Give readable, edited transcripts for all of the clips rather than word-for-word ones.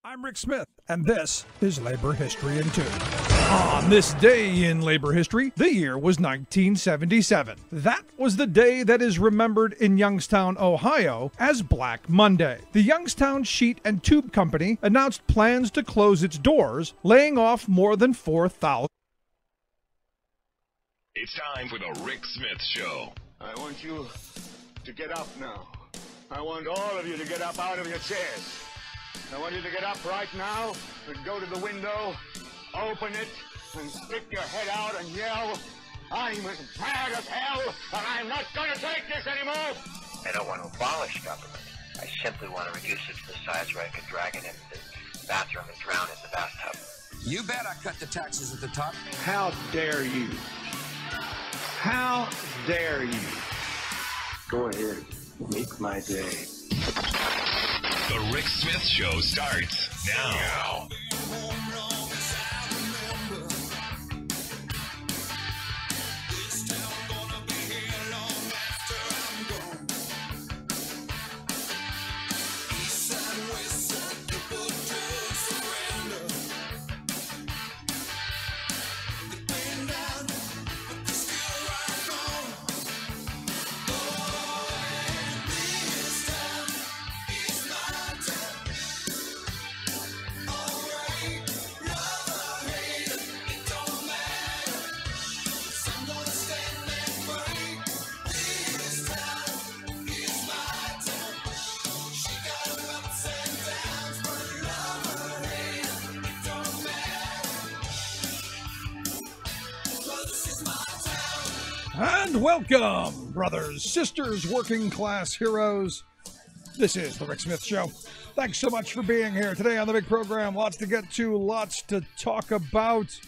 I'm Rick Smith, and this is Labor History in 2. On this day in labor history, the year was 1977. That was the day that is remembered in Youngstown, Ohio as Black Monday. The Youngstown Sheet and Tube Company announced plans to close its doors, laying off more than 4,000. It's time for the Rick Smith Show. I want you to get up now. I want all of you to get up out of your chairs. I want you to get up right now and go to the window, open it, and stick your head out and yell, "I'm as mad as hell, and I'm not going to take this anymore!" I don't want to abolish government. I simply want to reduce it to the size where I could drag it into the bathroom and drown in the bathtub. You bet I cut the taxes at the top. How dare you? How dare you? Go ahead, make my day. The Rick Smith Show starts now. And welcome, brothers, sisters, working class heroes. This is the Rick Smith Show. Thanks so much for being here today on the big program. Lots to get to, lots to talk about.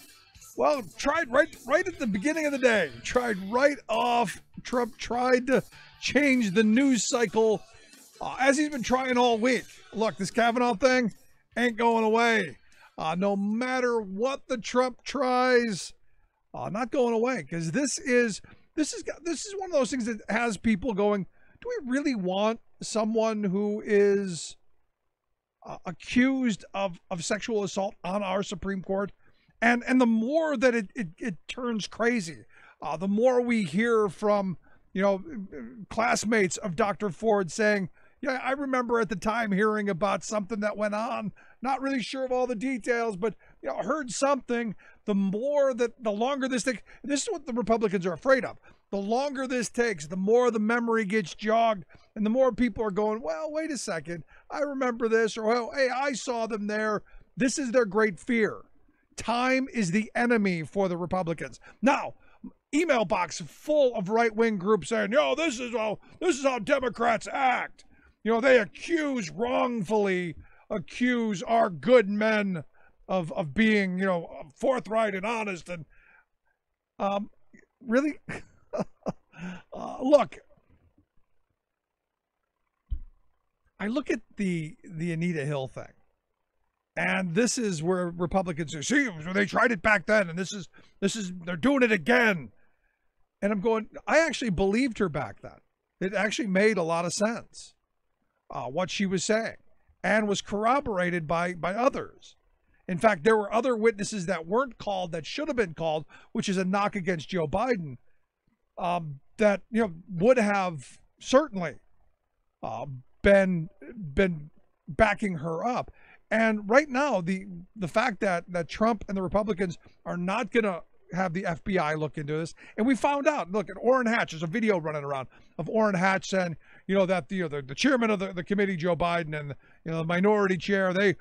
Well, tried right at the beginning of the day. Tried right off. Trump tried to change the news cycle as he's been trying all week. Look, this Kavanaugh thing ain't going away. No matter what the Trump tries, not going away, because this is one of those things that has people going, do we really want someone who is accused of sexual assault on our Supreme Court? And the more that it turns crazy, the more we hear from, classmates of Dr. Ford saying, yeah, I remember at the time hearing about something that went on, not really sure of all the details, but heard something. The longer this takes, this is what the Republicans are afraid of. The longer this takes, the more the memory gets jogged, and the more people are going, well, wait a second, I remember this, or, well, hey, I saw them there. This is their great fear. Time is the enemy for the Republicans. Now, email box full of right-wing groups saying, this is how Democrats act. They wrongfully accuse our good men of being, forthright and honest. And really, look, I look at the Anita Hill thing, and this is where Republicans say, see, they tried it back then, and this is they're doing it again. And I'm going, I actually believed her back then. It actually made a lot of sense, what she was saying, and was corroborated by others. In fact, there were other witnesses that weren't called that should have been called, which is a knock against Joe Biden, that would have certainly been backing her up. And right now, the fact that Trump and the Republicans are not going to have the FBI look into this, and we found out. Look at Orrin Hatch. There's a video running around of Orrin Hatch saying, that the chairman of the committee, Joe Biden, and the minority chair, they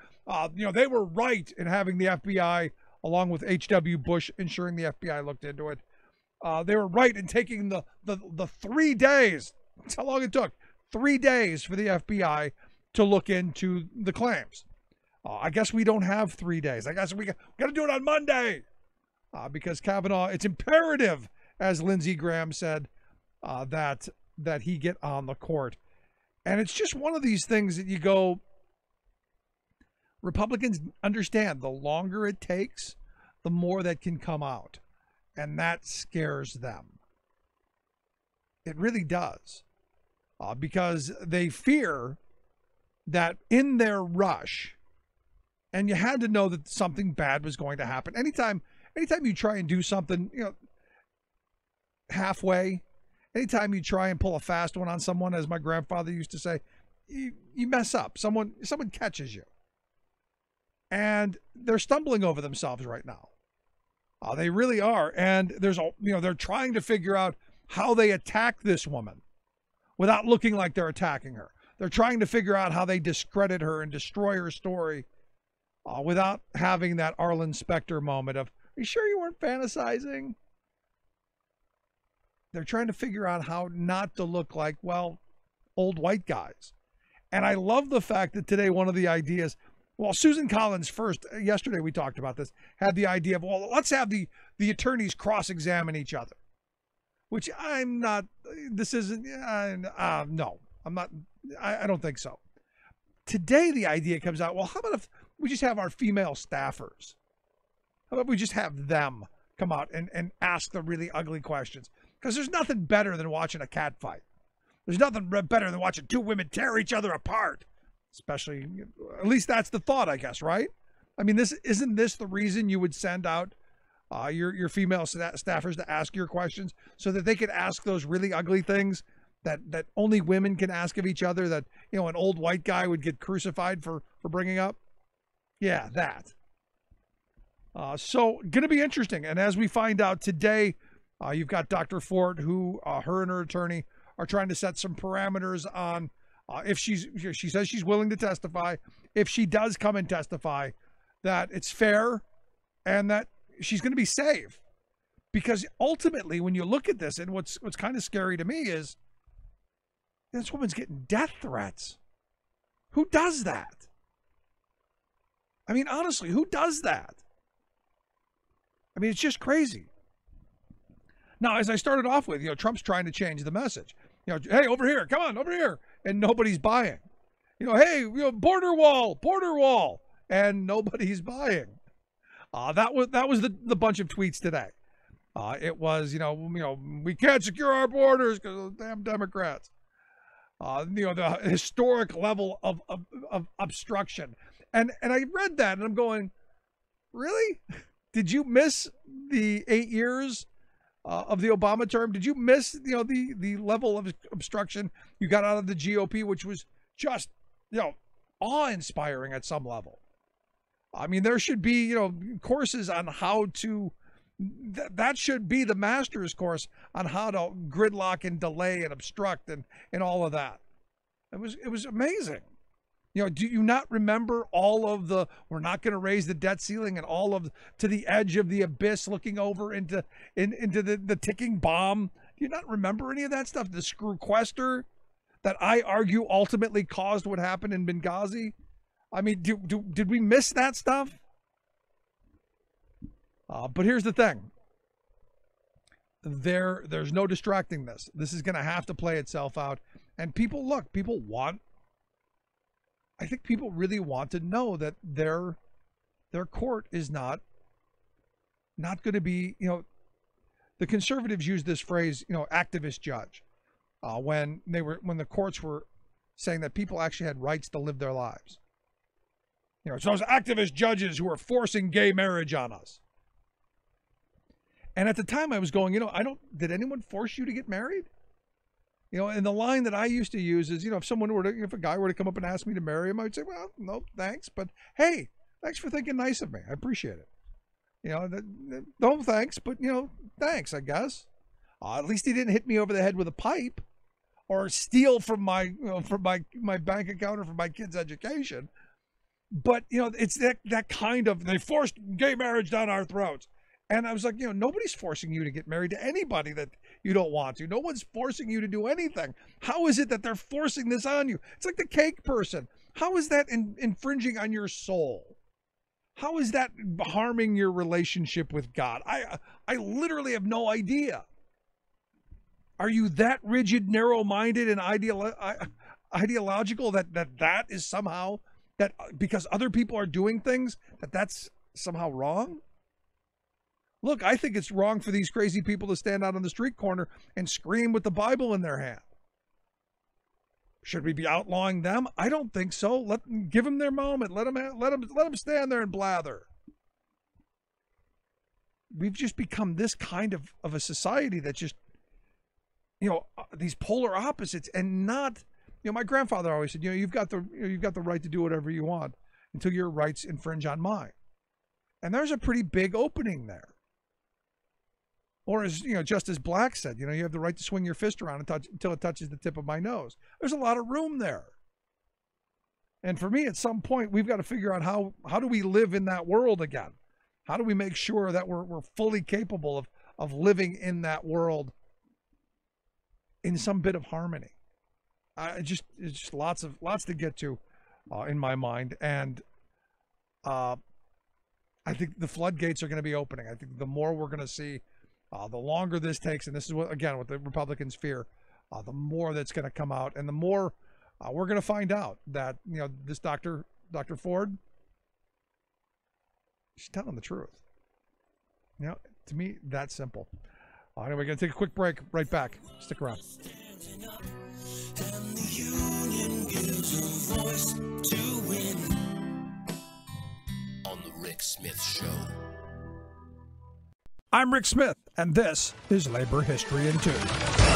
were right in having the FBI, along with H.W. Bush, ensuring the FBI looked into it. They were right in taking the 3 days. That's how long it took. 3 days for the FBI to look into the claims. I guess we don't have 3 days. I guess we got to do it on Monday. Because Kavanaugh, it's imperative, as Lindsey Graham said, that he get on the court. And it's just one of these things that you go, Republicans understand the longer it takes, the more that can come out. And that scares them. It really does. Because they fear that in their rush And you had to know that something bad was going to happen. Anytime you try and do something, halfway, anytime you try and pull a fast one on someone, as my grandfather used to say, you mess up. Someone catches you. And they're stumbling over themselves right now. They really are. And they're trying to figure out how they attack this woman without looking like they're attacking her. They're trying to figure out how they discredit her and destroy her story without having that Arlen Specter moment of, are you sure you weren't fantasizing? They're trying to figure out how not to look like, well, old white guys. And I love the fact that today one of the ideas, well, Susan Collins first, yesterday we talked about this, had the idea of, well, let's have the attorneys cross-examine each other. Which I'm not, this isn't, no, I'm not, I don't think so. Today the idea comes out, well, how about if we just have our female staffers? How about we just have them come out and ask the really ugly questions? Because there's nothing better than watching a cat fight. There's nothing better than watching two women tear each other apart. Especially, at least that's the thought, I guess, right? I mean, isn't this the reason you would send out your female staffers to ask your questions so that they could ask those really ugly things that only women can ask of each other, that, an old white guy would get crucified for bringing up? Yeah, that. So going to be interesting. And as we find out today, you've got Dr. Ford, who her and her attorney are trying to set some parameters on if she says she's willing to testify, if she does come and testify, that it's fair and that she's going to be safe. Because ultimately, when you look at this, and what's kind of scary to me is this woman's getting death threats. Who does that? I mean, honestly, who does that? I mean, it's just crazy. Now, as I started off with, Trump's trying to change the message. Hey, over here, come on, over here. And nobody's buying. Hey, border wall, and nobody's buying. That was the bunch of tweets today. It was, we can't secure our borders because of the damn Democrats. The historic level of obstruction. And I read that and I'm going, really? Did you miss the 8 years of the Obama term? Did you miss, the level of obstruction you got out of the GOP, which was just, awe-inspiring at some level? I mean, there should be, courses on how to, that should be the master's course on how to gridlock and delay and obstruct and all of that. It was amazing. Do you not remember all of the, we're not going to raise the debt ceiling and all of, to the edge of the abyss looking over into the ticking bomb? Do you not remember any of that stuff? The screwquester that I argue ultimately caused what happened in Benghazi? I mean, did we miss that stuff? But here's the thing. There's no distracting this. This is going to have to play itself out. And people want, I think people really want to know that their court is not going to be, the conservatives use this phrase, activist judge, when the courts were saying that people actually had rights to live their lives. It's those activist judges who are forcing gay marriage on us. And at the time I was going, did anyone force you to get married? And the line that I used to use is, if a guy were to come up and ask me to marry him, I would say, well, no, thanks. But hey, thanks for thinking nice of me. I appreciate it. No thanks, but, thanks, I guess. At least he didn't hit me over the head with a pipe or steal from my bank account or from my kid's education. But, it's that kind of, they forced gay marriage down our throats. And I was like, nobody's forcing you to get married to anybody that you don't want to. No one's forcing you to do anything. How is it that they're forcing this on you? It's like the cake person. How is that infringing on your soul? How is that harming your relationship with God? I literally have no idea. Are you that rigid, narrow-minded, and ideological that is somehow, that because other people are doing things, that's somehow wrong? Look, I think it's wrong for these crazy people to stand out on the street corner and scream with the Bible in their hand. Should we be outlawing them? I don't think so. Give them their moment. Let them stand there and blather. We've just become this kind of a society that just, these polar opposites, and not, my grandfather always said, you've got the right to do whatever you want until your rights infringe on mine. And there's a pretty big opening there. Or as, just as Black said, you have the right to swing your fist around until it touches the tip of my nose. There's a lot of room there. And for me, at some point, we've got to figure out how do we live in that world again? How do we make sure that we're fully capable of living in that world in some bit of harmony? It's just lots to get to in my mind. And I think the floodgates are going to be opening. I think the more we're going to see, the longer this takes, and this is what the Republicans fear, the more that's going to come out, and the more we're going to find out that this Dr. Ford, she's telling the truth. To me, that's simple. Anyway, we're going to take a quick break. Right back. Stick around. And the union gives a voice to win. On the Rick Smith Show. I'm Rick Smith, and this is Labor History in 2.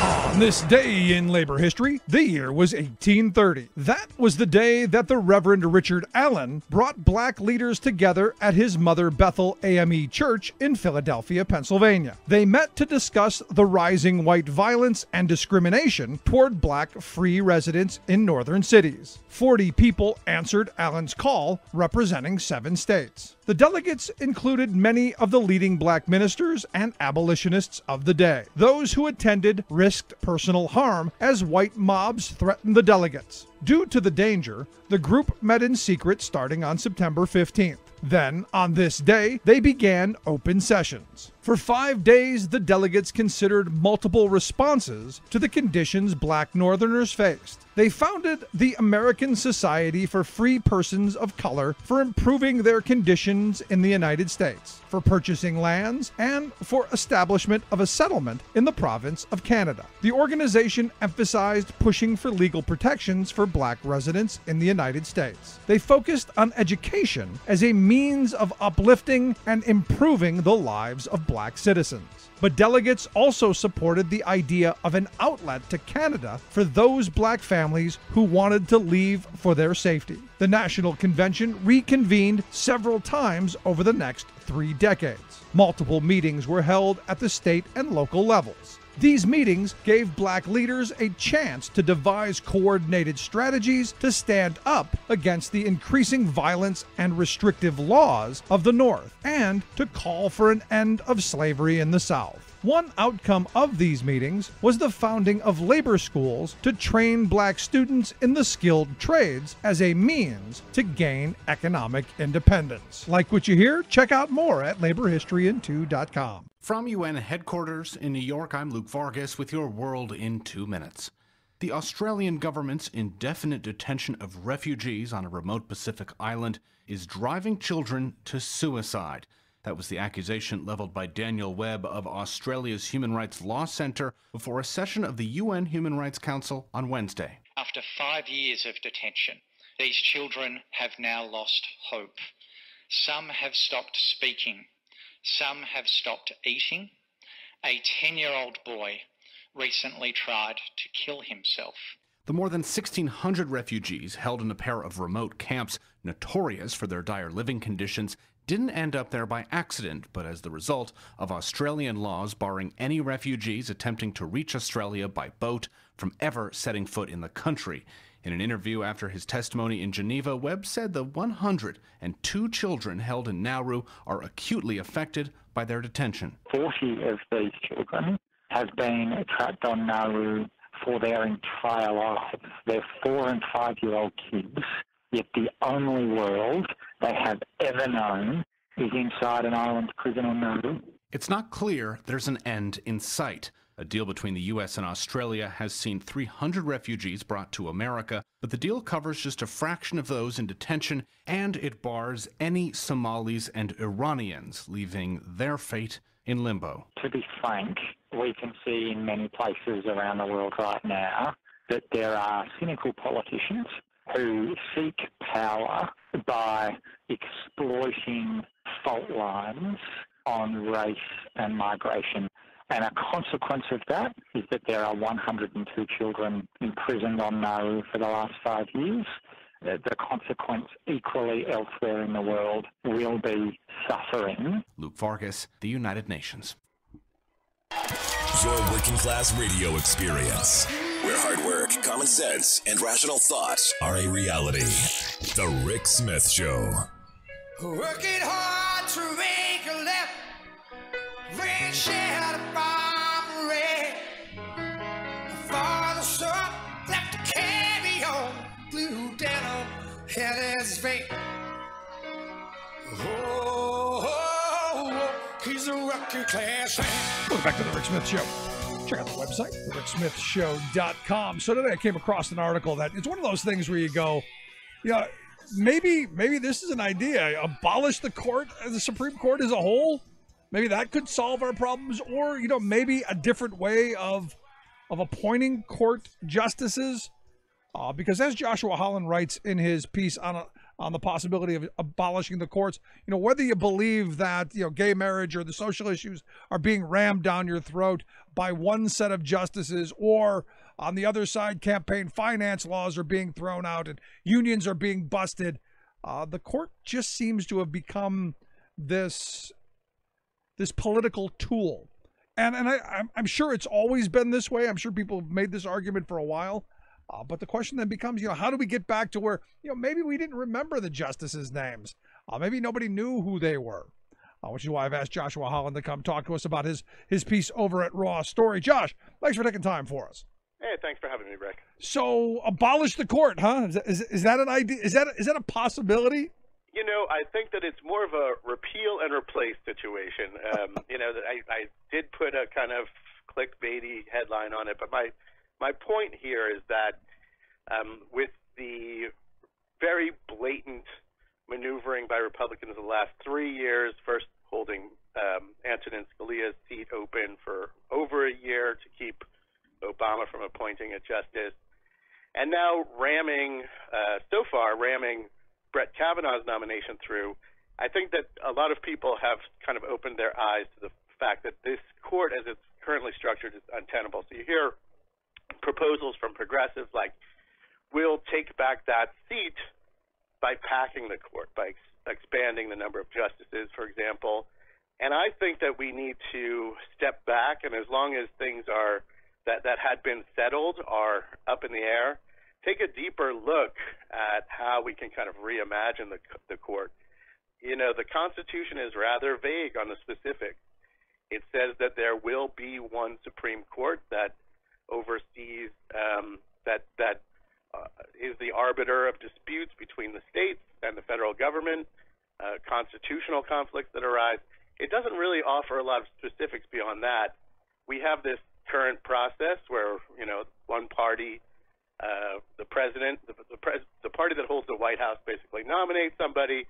On this day in labor history, the year was 1830. That was the day that the Reverend Richard Allen brought black leaders together at his Mother Bethel AME Church in Philadelphia, Pennsylvania. They met to discuss the rising white violence and discrimination toward black free residents in northern cities. 40 people answered Allen's call, representing 7 states. The delegates included many of the leading black ministers and abolitionists of the day. Those who attended risked personal harm as white mobs threatened the delegates. Due to the danger, the group met in secret starting on September 15th. Then, on this day, they began open sessions. For 5 days, the delegates considered multiple responses to the conditions black Northerners faced. They founded the American Society for Free Persons of Color for improving their conditions in the United States, for purchasing lands, and for establishment of a settlement in the province of Canada. The organization emphasized pushing for legal protections for black residents in the United States. They focused on education as a means of uplifting and improving the lives of black citizens. But delegates also supported the idea of an outlet to Canada for those black families who wanted to leave for their safety. The National Convention reconvened several times over the next 3 decades. Multiple meetings were held at the state and local levels. These meetings gave black leaders a chance to devise coordinated strategies to stand up against the increasing violence and restrictive laws of the North, and to call for an end of slavery in the South. One outcome of these meetings was the founding of labor schools to train black students in the skilled trades as a means to gain economic independence. Like what you hear? Check out more at laborhistoryin2.com. From UN headquarters in New York, I'm Luke Vargas with your World in 2 minutes. The Australian government's indefinite detention of refugees on a remote Pacific island is driving children to suicide. That was the accusation leveled by Daniel Webb of Australia's Human Rights Law Centre before a session of the UN Human Rights Council on Wednesday. After 5 years of detention, these children have now lost hope. Some have stopped speaking. Some have stopped eating. A 10-year-old boy recently tried to kill himself. The more than 1,600 refugees held in a pair of remote camps, notorious for their dire living conditions, didn't end up there by accident, but as the result of Australian laws barring any refugees attempting to reach Australia by boat from ever setting foot in the country. In an interview after his testimony in Geneva, Webb said the 102 children held in Nauru are acutely affected by their detention. 40 of these children have been trapped on Nauru for their entire lives. They're 4 and 5-year-old kids, yet the only world they have ever known is inside an island prison on Nauru. It's not clear there's an end in sight. A deal between the U.S. and Australia has seen 300 refugees brought to America, but the deal covers just a fraction of those in detention, and it bars any Somalis and Iranians, leaving their fate in limbo. To be frank, we can see in many places around the world right now that there are cynical politicians who seek power by exploiting fault lines on race and migration. And a consequence of that is that there are 102 children imprisoned on Nauru for the last 5 years. The consequence equally elsewhere in the world will be suffering. Luke Vargas, The United Nations. Your working class radio experience, where hard work, common sense, and rational thought are a reality. The Rick Smith Show. Working hard to make a left, red shirt, bomb red. Father, son, left a cameo, blue denim, had his vein. He's a working class man. Welcome back to the Rick Smith Show. Check out the website, thericksmithshow.com. So today I came across an article that it's one of those things where you go, maybe this is an idea. Abolish the court, the Supreme Court as a whole. Maybe that could solve our problems, or maybe a different way of appointing court justices. Because as Joshua Holland writes in his piece on the possibility of abolishing the courts, whether you believe that gay marriage or the social issues are being rammed down your throat by one set of justices, or on the other side, campaign finance laws are being thrown out and unions are being busted, the court just seems to have become this political tool. And I'm sure it's always been this way. I'm sure people have made this argument for a while. But the question then becomes, how do we get back to where, maybe we didn't remember the justices' names. Maybe nobody knew who they were. Which is why I've asked Joshua Holland to come talk to us about his piece over at Raw Story. Josh, thanks for taking time for us. Hey, thanks for having me, Rick. So, abolish the court, huh? Is that an idea? Is that a possibility? I think that it's more of a repeal and replace situation. I did put a kind of clickbaity headline on it, but my point here is that with the very blatant maneuvering by Republicans the last 3 years, first holding Antonin Scalia's seat open for over a year to keep Obama from appointing a justice, and now ramming Brett Kavanaugh's nomination through, I think that a lot of people have kind of opened their eyes to the fact that this court, as it's currently structured, is untenable. So you hear proposals from progressives like, we'll take back that seat by packing the court, by expanding the number of justices, for example. And I think that we need to step back, and as long as things are that had been settled are up in the air, take a deeper look at how we can kind of reimagine the court. The Constitution is rather vague on the specifics. It says that there will be one Supreme Court that oversees, that is the arbiter of disputes between the states and the federal government, constitutional conflicts that arise. It doesn't really offer a lot of specifics beyond that. We have this current process where, one party, the president, the party that holds the White House basically nominates somebody.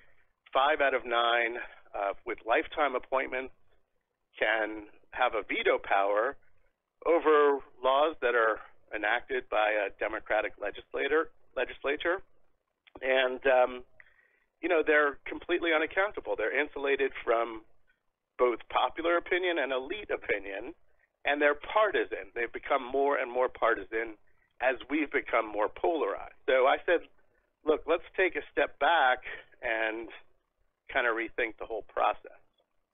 5 out of 9 with lifetime appointments can have a veto power over laws that are enacted by a Democratic legislature. And, they're completely unaccountable. They're insulated from both popular opinion and elite opinion, and they're partisan. They've become more and more partisan as we've become more polarized. So I said, look, let's take a step back and kind of rethink the whole process.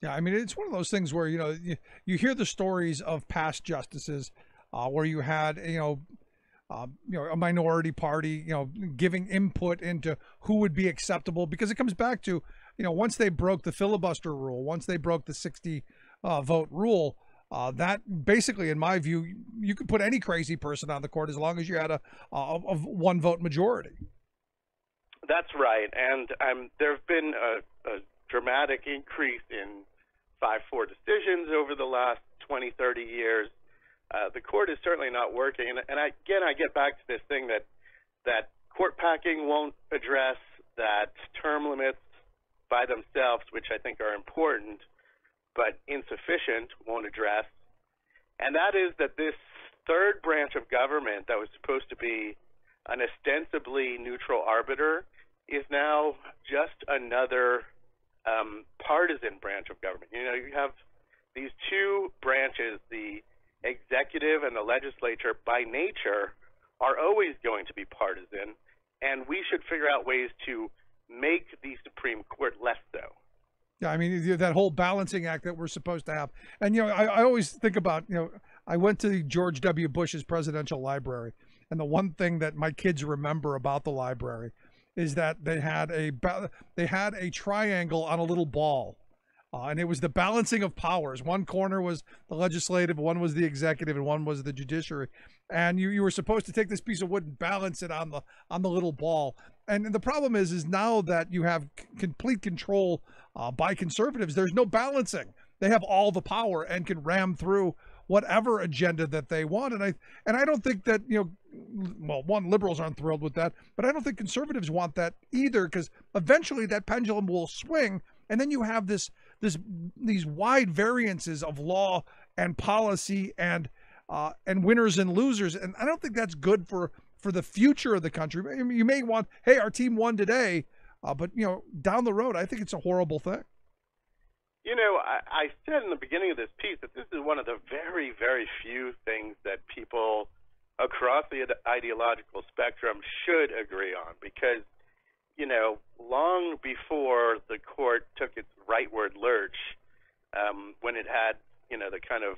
Yeah, I mean, it's one of those things where, you hear the stories of past justices where you had, a minority party, giving input into who would be acceptable, because it comes back to, once they broke the filibuster rule, once they broke the 60 vote rule, that basically, in my view, you could put any crazy person on the court as long as you had a one vote majority. That's right. And there have been a dramatic increase in 5-4 decisions over the last 20, 30 years. The court is certainly not working. And I get back to this thing that court packing won't address, that term limits by themselves, which I think are important, but insufficient, won't address. And that is that this third branch of government that was supposed to be an ostensibly neutral arbiter is now just another partisan branch of government. You know, you have these two branches, the executive and the legislature, by nature, are always going to be partisan, and we should figure out ways to make the Supreme Court less so. Yeah, I mean, that whole balancing act that we're supposed to have. And, you know, I always think about, you know, I went to George W. Bush's presidential library, and the one thing that my kids remember about the library is that they had a triangle on a little ball. And it was the balancing of powers. One corner was the legislative, one was the executive, and one was the judiciary. And you were supposed to take this piece of wood and balance it on the little ball. And the problem is now that you have complete control by conservatives, there's no balancing. They have all the power and can ram through whatever agenda that they want. And I don't think that, you know, well, one, liberals aren't thrilled with that, but I don't think conservatives want that either, because eventually that pendulum will swing, and then you have these wide variances of law and policy and winners and losers. And I don't think that's good for the future of the country. I mean, you may want, hey, our team won today, but, you know, down the road, I think it's a horrible thing. You know, I said in the beginning of this piece that this is one of the very, very few things that people across the ideological spectrum should agree on, because, you know, long before the court took its rightward lurch, when it had, you know, the kind of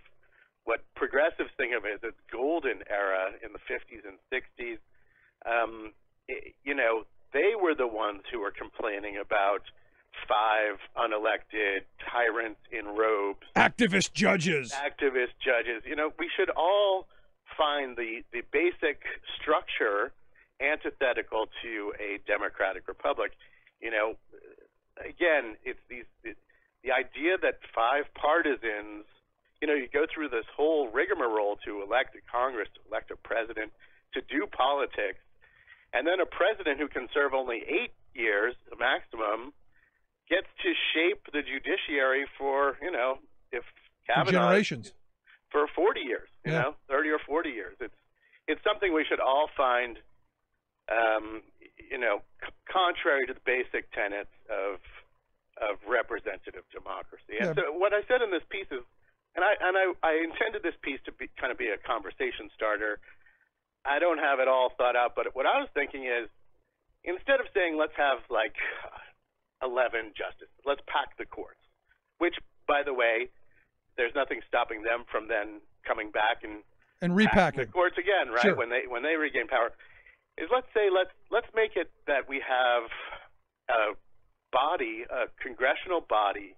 what progressives think of as its golden era in the 50s and 60s, you know, they were the ones who were complaining about 5 unelected tyrants in robes. Activist judges. You know, we should all find the basic structure antithetical to a democratic republic. You know, again, it's the idea that 5 partisans, you know, you go through this whole rigmarole to elect a Congress, to elect a president, to do politics, and then a president who can serve only 8 years, the maximum, gets to shape the judiciary for, you know, if Kavanaugh, generations, for 40 years, you know, 30 or 40 years. It's something we should all find, you know, contrary to the basic tenets of representative democracy. And so what I said in this piece is, and I intended this piece to be kind of be a conversation starter. I don't have it all thought out, but what I was thinking is, instead of saying let's have like 11 justices, let's pack the courts, which, by the way, there's nothing stopping them from then coming back and repacking the courts again, right? Sure. When they regain power, is let's make it that we have a body, a congressional body,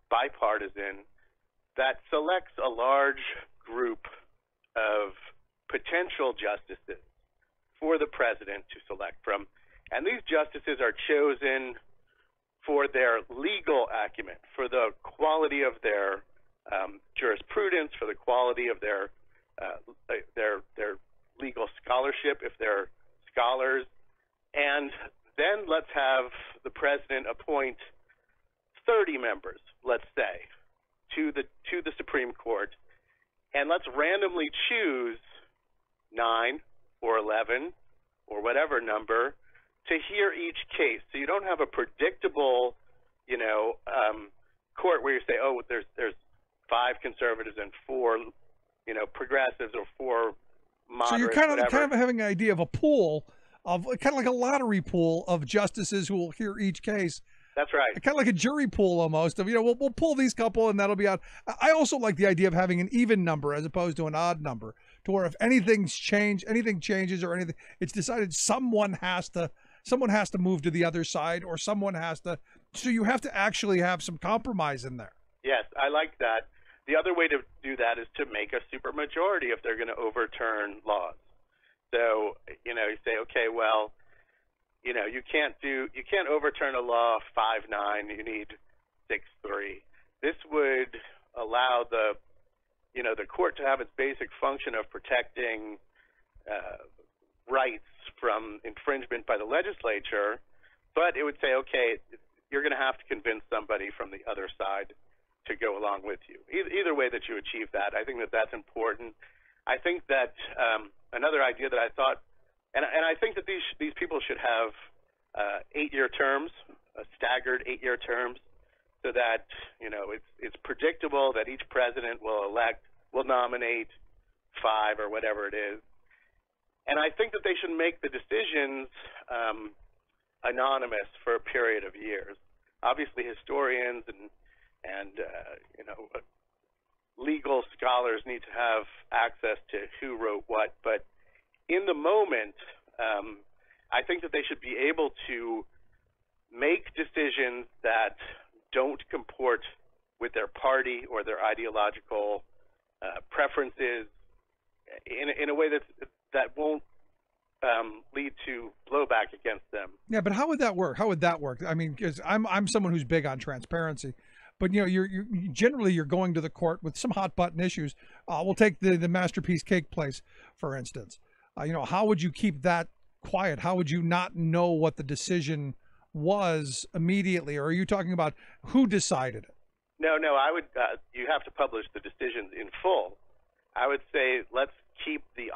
bipartisan, that selects a large group of potential justices for the president to select from, and these justices are chosen for their legal acumen, for the quality of their jurisprudence, for the quality of their legal scholarship, if they're scholars, and then let's have the president appoint 30 members, let's say, to the Supreme Court, and let's randomly choose 9 or 11 or whatever number to hear each case. So you don't have a predictable, you know, court where you say, oh, there's 5 conservatives and 4, you know, progressives, or 4 moderates. So you're kind of having an idea of a pool of kind of like a lottery pool of justices who will hear each case. That's right. Kind of like a jury pool almost of, you know, we'll pull these couple and that'll be out. I also like the idea of having an even number as opposed to an odd number, to where if anything changes or anything, it's decided someone has to move to the other side, or someone has to. So you have to actually have some compromise in there. Yes, I like that. The other way to do that is to make a supermajority if they're going to overturn laws. So, you know, you say, okay, well, you know, you can't overturn a law 5-9. You need 6-3. This would allow the court to have its basic function of protecting rights from infringement by the legislature, but it would say, okay, you're going to have to convince somebody from the other side to go along with you. Either way that you achieve that, I think that that's important. I think that another idea that I thought, and I think that these people should have 8-year terms, staggered 8-year terms, so that it's predictable that each president will nominate 5 or whatever it is. And I think that they should make the decisions anonymous for a period of years. Obviously, historians and legal scholars need to have access to who wrote what, but in the moment, I think that they should be able to make decisions that don't comport with their party or their ideological preferences in a way that won't lead to blowback against them. Yeah, but how would that work? How would that work? I mean, because I'm someone who's big on transparency, but you're generally going to the court with some hot button issues. We'll take the Masterpiece Cake place, for instance. How would you keep that quiet? How would you not know what the decision was immediately? Or are you talking about who decided it? No, I would. You have to publish the decisions in full. I would say let's keep the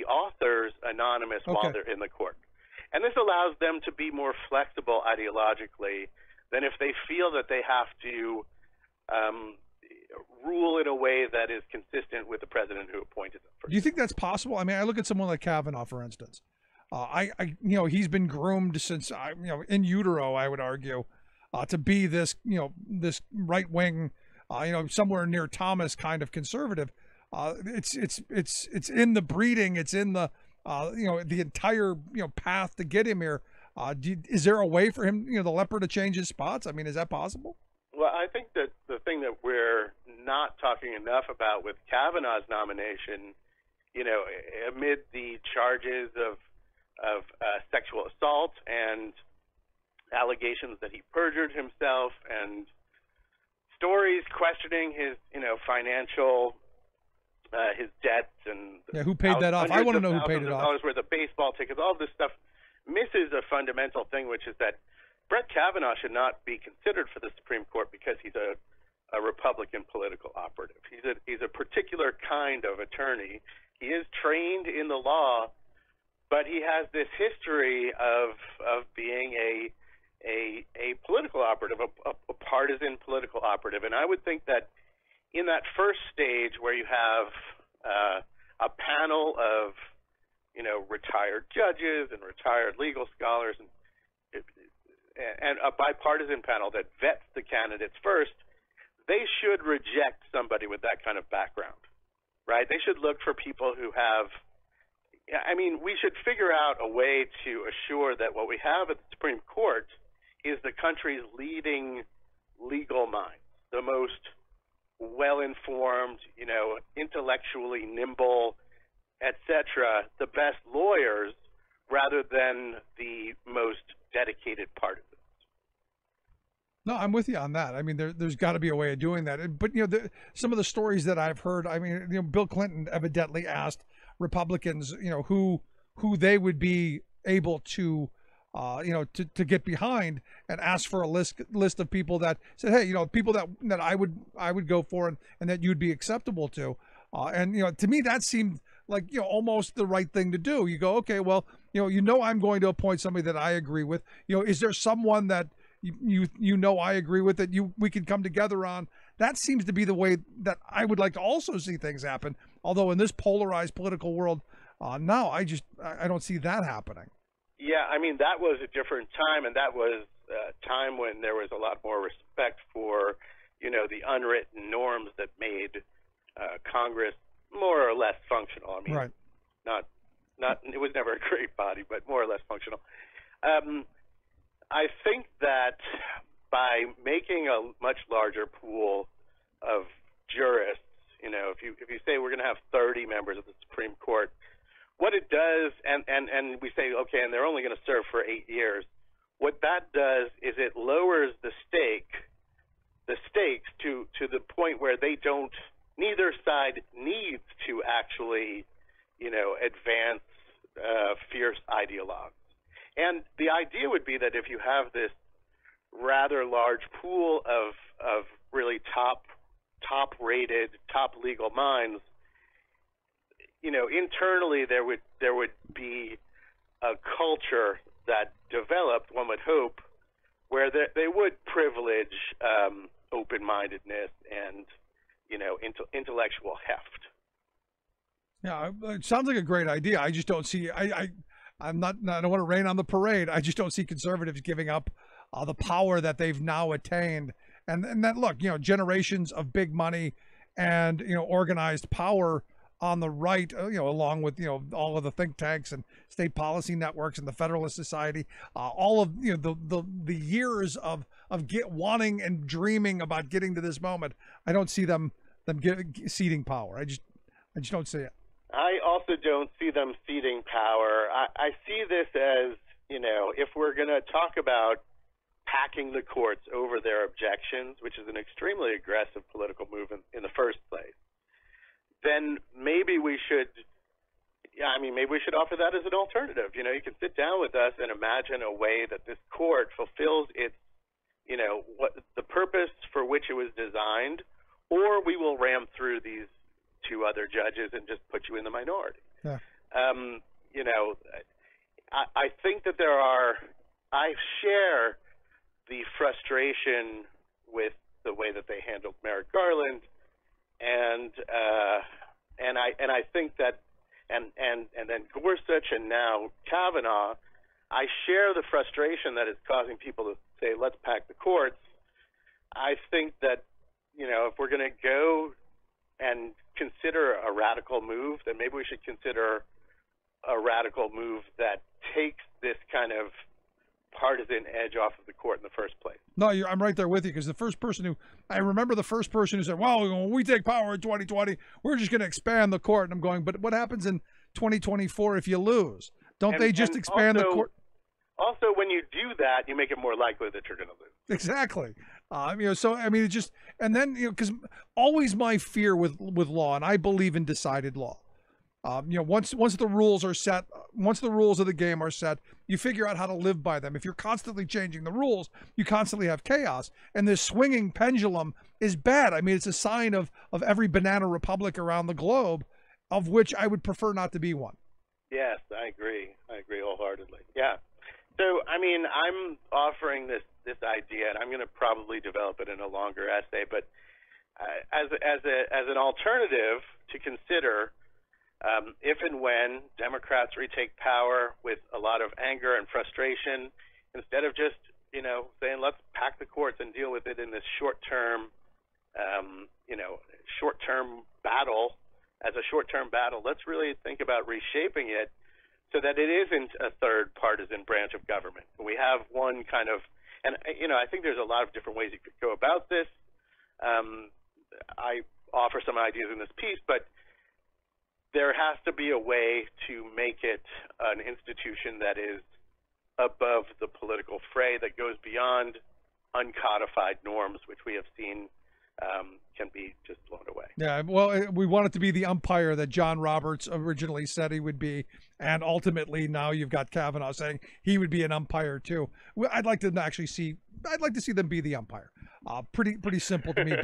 authors anonymous while they're in the court, and this allows them to be more flexible ideologically than if they feel that they have to rule in a way that is consistent with the president who appointed them. Do you think that's possible? I mean, I look at someone like Kavanaugh, for instance. He's been groomed since in utero, I would argue, to be this this right wing, somewhere near Thomas kind of conservative. It's in the breeding. It's in the the entire path to get him here. Is there a way for him, the leopard, to change his spots? I mean, is that possible? Well, I think that the thing that we're not talking enough about with Kavanaugh's nomination, amid the charges of sexual assault and allegations that he perjured himself and stories questioning his financial his debts and who paid that off? I want to know who paid it off. Dollars worth of baseball tickets. All this stuff misses a fundamental thing, which is that Brett Kavanaugh should not be considered for the Supreme Court because he's a Republican political operative. He's a particular kind of attorney. He is trained in the law, but he has this history of being a political operative, a partisan political operative. And I would think that in that first stage where you have a panel of retired judges and retired legal scholars and a bipartisan panel that vets the candidates first, they should reject somebody with that kind of background, right? They should look for people who have we should figure out a way to assure that what we have at the Supreme Court is the country's leading legal minds, the most well-informed, intellectually nimble, etc., the best lawyers, rather than the most dedicated partisans. No, I'm with you on that. I mean, there's got to be a way of doing that. But some of the stories that I've heard, I mean, Bill Clinton evidently asked Republicans, who they would be able to, to get behind, and ask for a list of people that said, hey, people that I would go for and that you'd be acceptable to. And to me, that seemed like almost the right thing to do. You go, okay, well, I'm going to appoint somebody that I agree with. Is there someone that I agree with that we can come together on? That seems to be the way that I would like to also see things happen. Although in this polarized political world, now I don't see that happening. Yeah, I mean, that was a different time, and that was a time when there was a lot more respect for, the unwritten norms that made Congress more or less functional. I mean, right. Not it was never a great body, but more or less functional. I think that by making a much larger pool of jurists, if you say we're going to have 30 members of the Supreme Court, what it does, and we say, okay, and they're only going to serve for 8 years, what that does is it lowers the stakes to the point where neither side needs to actually, advance fierce ideologues. And the idea would be that if you have this rather large pool of really top-rated, top legal minds, internally there would be a culture that developed, one would hope, where they would privilege open-mindedness and, intellectual heft. Yeah, it sounds like a great idea. I just don't see. I don't want to rain on the parade. I just don't see conservatives giving up the power that they've now attained. And that, look, generations of big money and organized power on the right, along with all of the think tanks and state policy networks and the Federalist Society, all of the years of wanting and dreaming about getting to this moment. I don't see them ceding power. I just don't see it. I also don't see them ceding power. I see this as, if we're going to talk about packing the courts over their objections, which is an extremely aggressive political move in the first place, then maybe we should offer that as an alternative. You can sit down with us and imagine a way that this court fulfills its, what the purpose for which it was designed, or we will ram through these two other judges and just put you in the minority. Yeah. I think that I share the frustration with the way that they handled Merrick Garland, and I think that and then Gorsuch and now Kavanaugh, I share the frustration that is causing people to say, let's pack the courts. I think that, if we're going to go and consider a radical move, then maybe we should consider a radical move that takes this kind of partisan edge off of the court in the first place. No, I'm right there with you, because the first person who said, well, when we take power in 2020, we're just going to expand the court. And I'm going, but what happens in 2024 if you lose? Don't they just expand the court? Also, when you do that, you make it more likely that you're going to lose. Exactly. It just, and then, because always my fear with law, and I believe in decided law. Once the rules are set, once the rules of the game are set, you figure out how to live by them. If you're constantly changing the rules, you constantly have chaos. And this swinging pendulum is bad. I mean, it's a sign of every banana republic around the globe, of which I would prefer not to be one. Yes, I agree. I agree wholeheartedly. Yeah. So, I'm offering this idea, and I'm going to probably develop it in a longer essay, but as an alternative to consider, if and when Democrats retake power with a lot of anger and frustration, instead of just saying let's pack the courts and deal with it in this short-term battle, let's really think about reshaping it so that it isn't a third partisan branch of government. We have one kind of, and I think there's a lot of different ways you could go about this. I offer some ideas in this piece, but there has to be a way to make it an institution that is above the political fray, that goes beyond uncodified norms, which we have seen can be just blown away. Yeah, well, we want it to be the umpire that John Roberts originally said he would be, and ultimately now you've got Kavanaugh saying he would be an umpire too. I'd like to see them be the umpire. Pretty simple to me,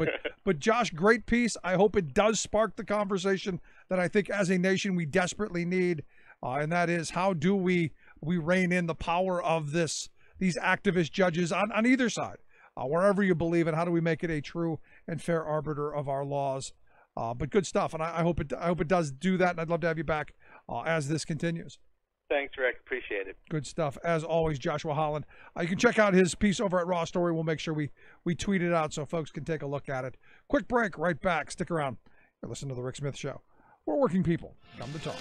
but Josh, great piece. I hope it does spark the conversation that I think as a nation we desperately need, and that is, how do we rein in the power of these activist judges on either side, wherever you believe in? How do we make it a true and fair arbiter of our laws? But good stuff, and I hope it does do that, and I'd love to have you back as this continues. Thanks, Rick. Appreciate it. Good stuff. As always, Joshua Holland. You can check out his piece over at Raw Story. We'll make sure we tweet it out so folks can take a look at it. Quick break, right back. Stick around. You're listening to The Rick Smith Show. We're working people. Come to talk.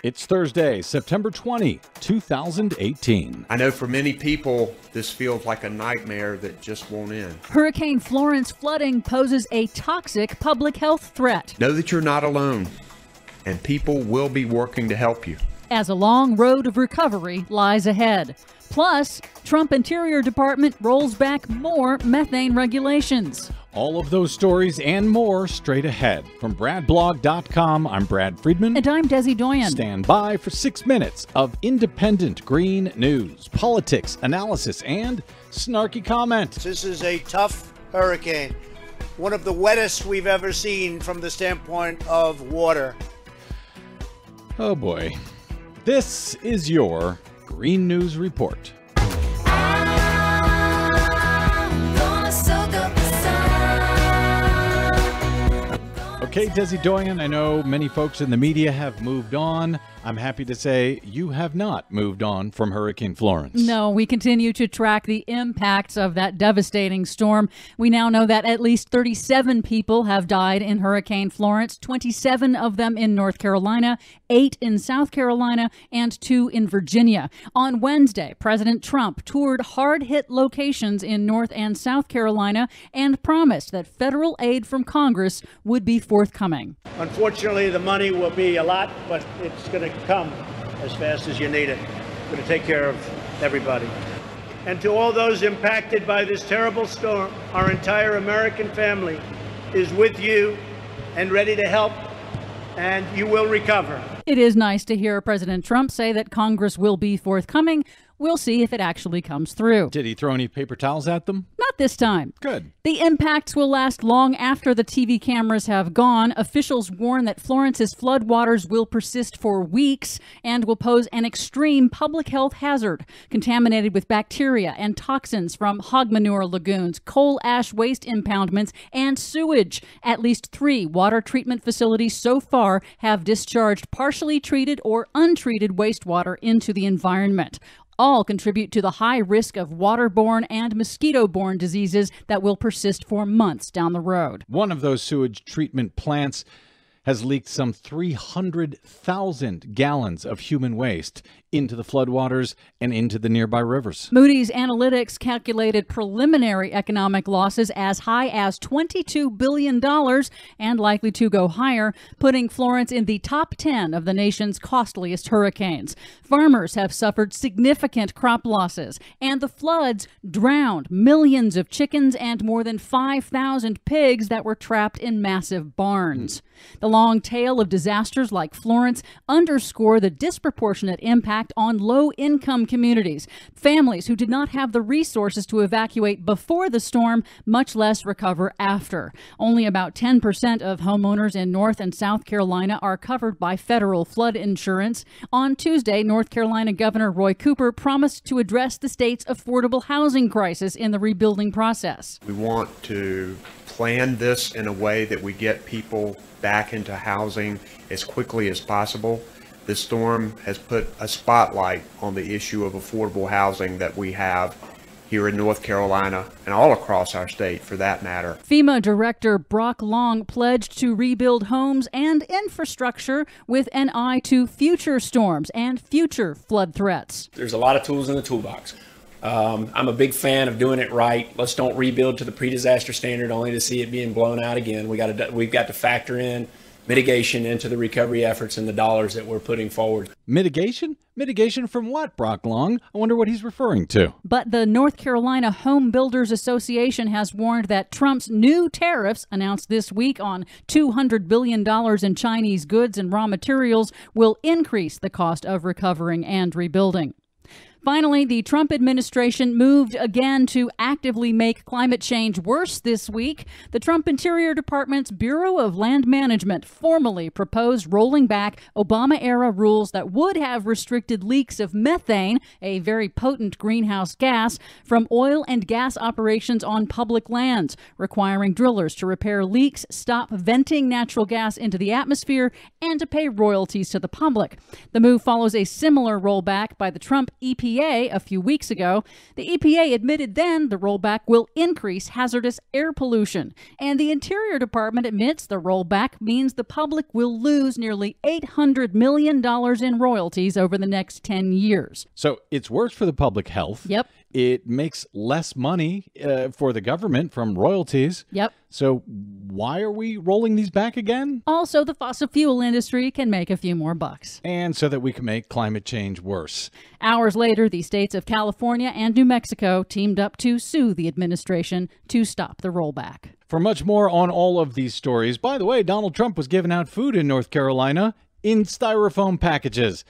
It's Thursday, September 20, 2018. I know for many people, this feels like a nightmare that just won't end. Hurricane Florence flooding poses a toxic public health threat. Know that you're not alone, and people will be working to help you. as a long road of recovery lies ahead. Plus, Trump Interior Department rolls back more methane regulations. All of those stories and more straight ahead. From BradBlog.com, I'm Brad Friedman. And I'm Desi Doyen. Stand by for 6 minutes of independent green news, politics, analysis, and snarky comments. This is a tough hurricane. One of the wettest we've ever seen from the standpoint of water. Oh boy. This is your Green News Report. Okay, Desi Doyen, I know many folks in the media have moved on. I'm happy to say you have not moved on from Hurricane Florence. No, we continue to track the impacts of that devastating storm. We now know that at least 37 people have died in Hurricane Florence, 27 of them in North Carolina, 8 in South Carolina, and 2 in Virginia. On Wednesday, President Trump toured hard-hit locations in North and South Carolina and promised that federal aid from Congress would be forthcoming. Unfortunately, the money will be a lot, but it's going to come as fast as you need it. It's going to take care of everybody. And to all those impacted by this terrible storm, our entire American family is with you and ready to help, and you will recover. It is nice to hear President Trump say that Congress will be forthcoming. We'll see if it actually comes through. Did he throw any paper towels at them? Not this time. Good. The impacts will last long after the TV cameras have gone. Officials warn that Florence's floodwaters will persist for weeks and will pose an extreme public health hazard, contaminated with bacteria and toxins from hog manure lagoons, coal ash waste impoundments, and sewage. At least 3 water treatment facilities so far have discharged partially treated or untreated wastewater into the environment. All contribute to the high risk of waterborne and mosquito-borne diseases that will persist for months down the road. One of those sewage treatment plants has leaked some 300,000 gallons of human waste into the floodwaters and into the nearby rivers. Moody's Analytics calculated preliminary economic losses as high as $22 billion and likely to go higher, putting Florence in the top 10 of the nation's costliest hurricanes. Farmers have suffered significant crop losses, and the floods drowned millions of chickens and more than 5,000 pigs that were trapped in massive barns. The long tail of disasters like Florence underscore the disproportionate impact on low-income communities, families who did not have the resources to evacuate before the storm, much less recover after. Only about 10% of homeowners in North and South Carolina are covered by federal flood insurance. On Tuesday, North Carolina Governor Roy Cooper promised to address the state's affordable housing crisis in the rebuilding process. We want to plan this in a way that we get people back into housing as quickly as possible. This storm has put a spotlight on the issue of affordable housing that we have here in North Carolina and all across our state for that matter. FEMA Director Brock Long pledged to rebuild homes and infrastructure with an eye to future storms and future flood threats. There's a lot of tools in the toolbox. I'm a big fan of doing it right. Let's don't rebuild to the pre-disaster standard only to see it being blown out again. We've got to factor in mitigation into the recovery efforts and the dollars that we're putting forward. Mitigation? Mitigation from what, Brock Long? I wonder what he's referring to. But the North Carolina Home Builders Association has warned that Trump's new tariffs, announced this week on $200 billion in Chinese goods and raw materials, will increase the cost of recovering and rebuilding. Finally, the Trump administration moved again to actively make climate change worse this week. The Trump Interior Department's Bureau of Land Management formally proposed rolling back Obama-era rules that would have restricted leaks of methane, a very potent greenhouse gas, from oil and gas operations on public lands, requiring drillers to repair leaks, stop venting natural gas into the atmosphere, and to pay royalties to the public. The move follows a similar rollback by the Trump EPA a few weeks ago. The EPA admitted then the rollback will increase hazardous air pollution. And the Interior Department admits the rollback means the public will lose nearly $800 million in royalties over the next 10 years. So it's worse for the public health. Yep. It makes less money for the government from royalties. Yep. So why are we rolling these back again? Also, the fossil fuel industry can make a few more bucks. And so that we can make climate change worse. Hours later, the states of California and New Mexico teamed up to sue the administration to stop the rollback. For much more on all of these stories, by the way, Donald Trump was giving out food in North Carolina in styrofoam packages.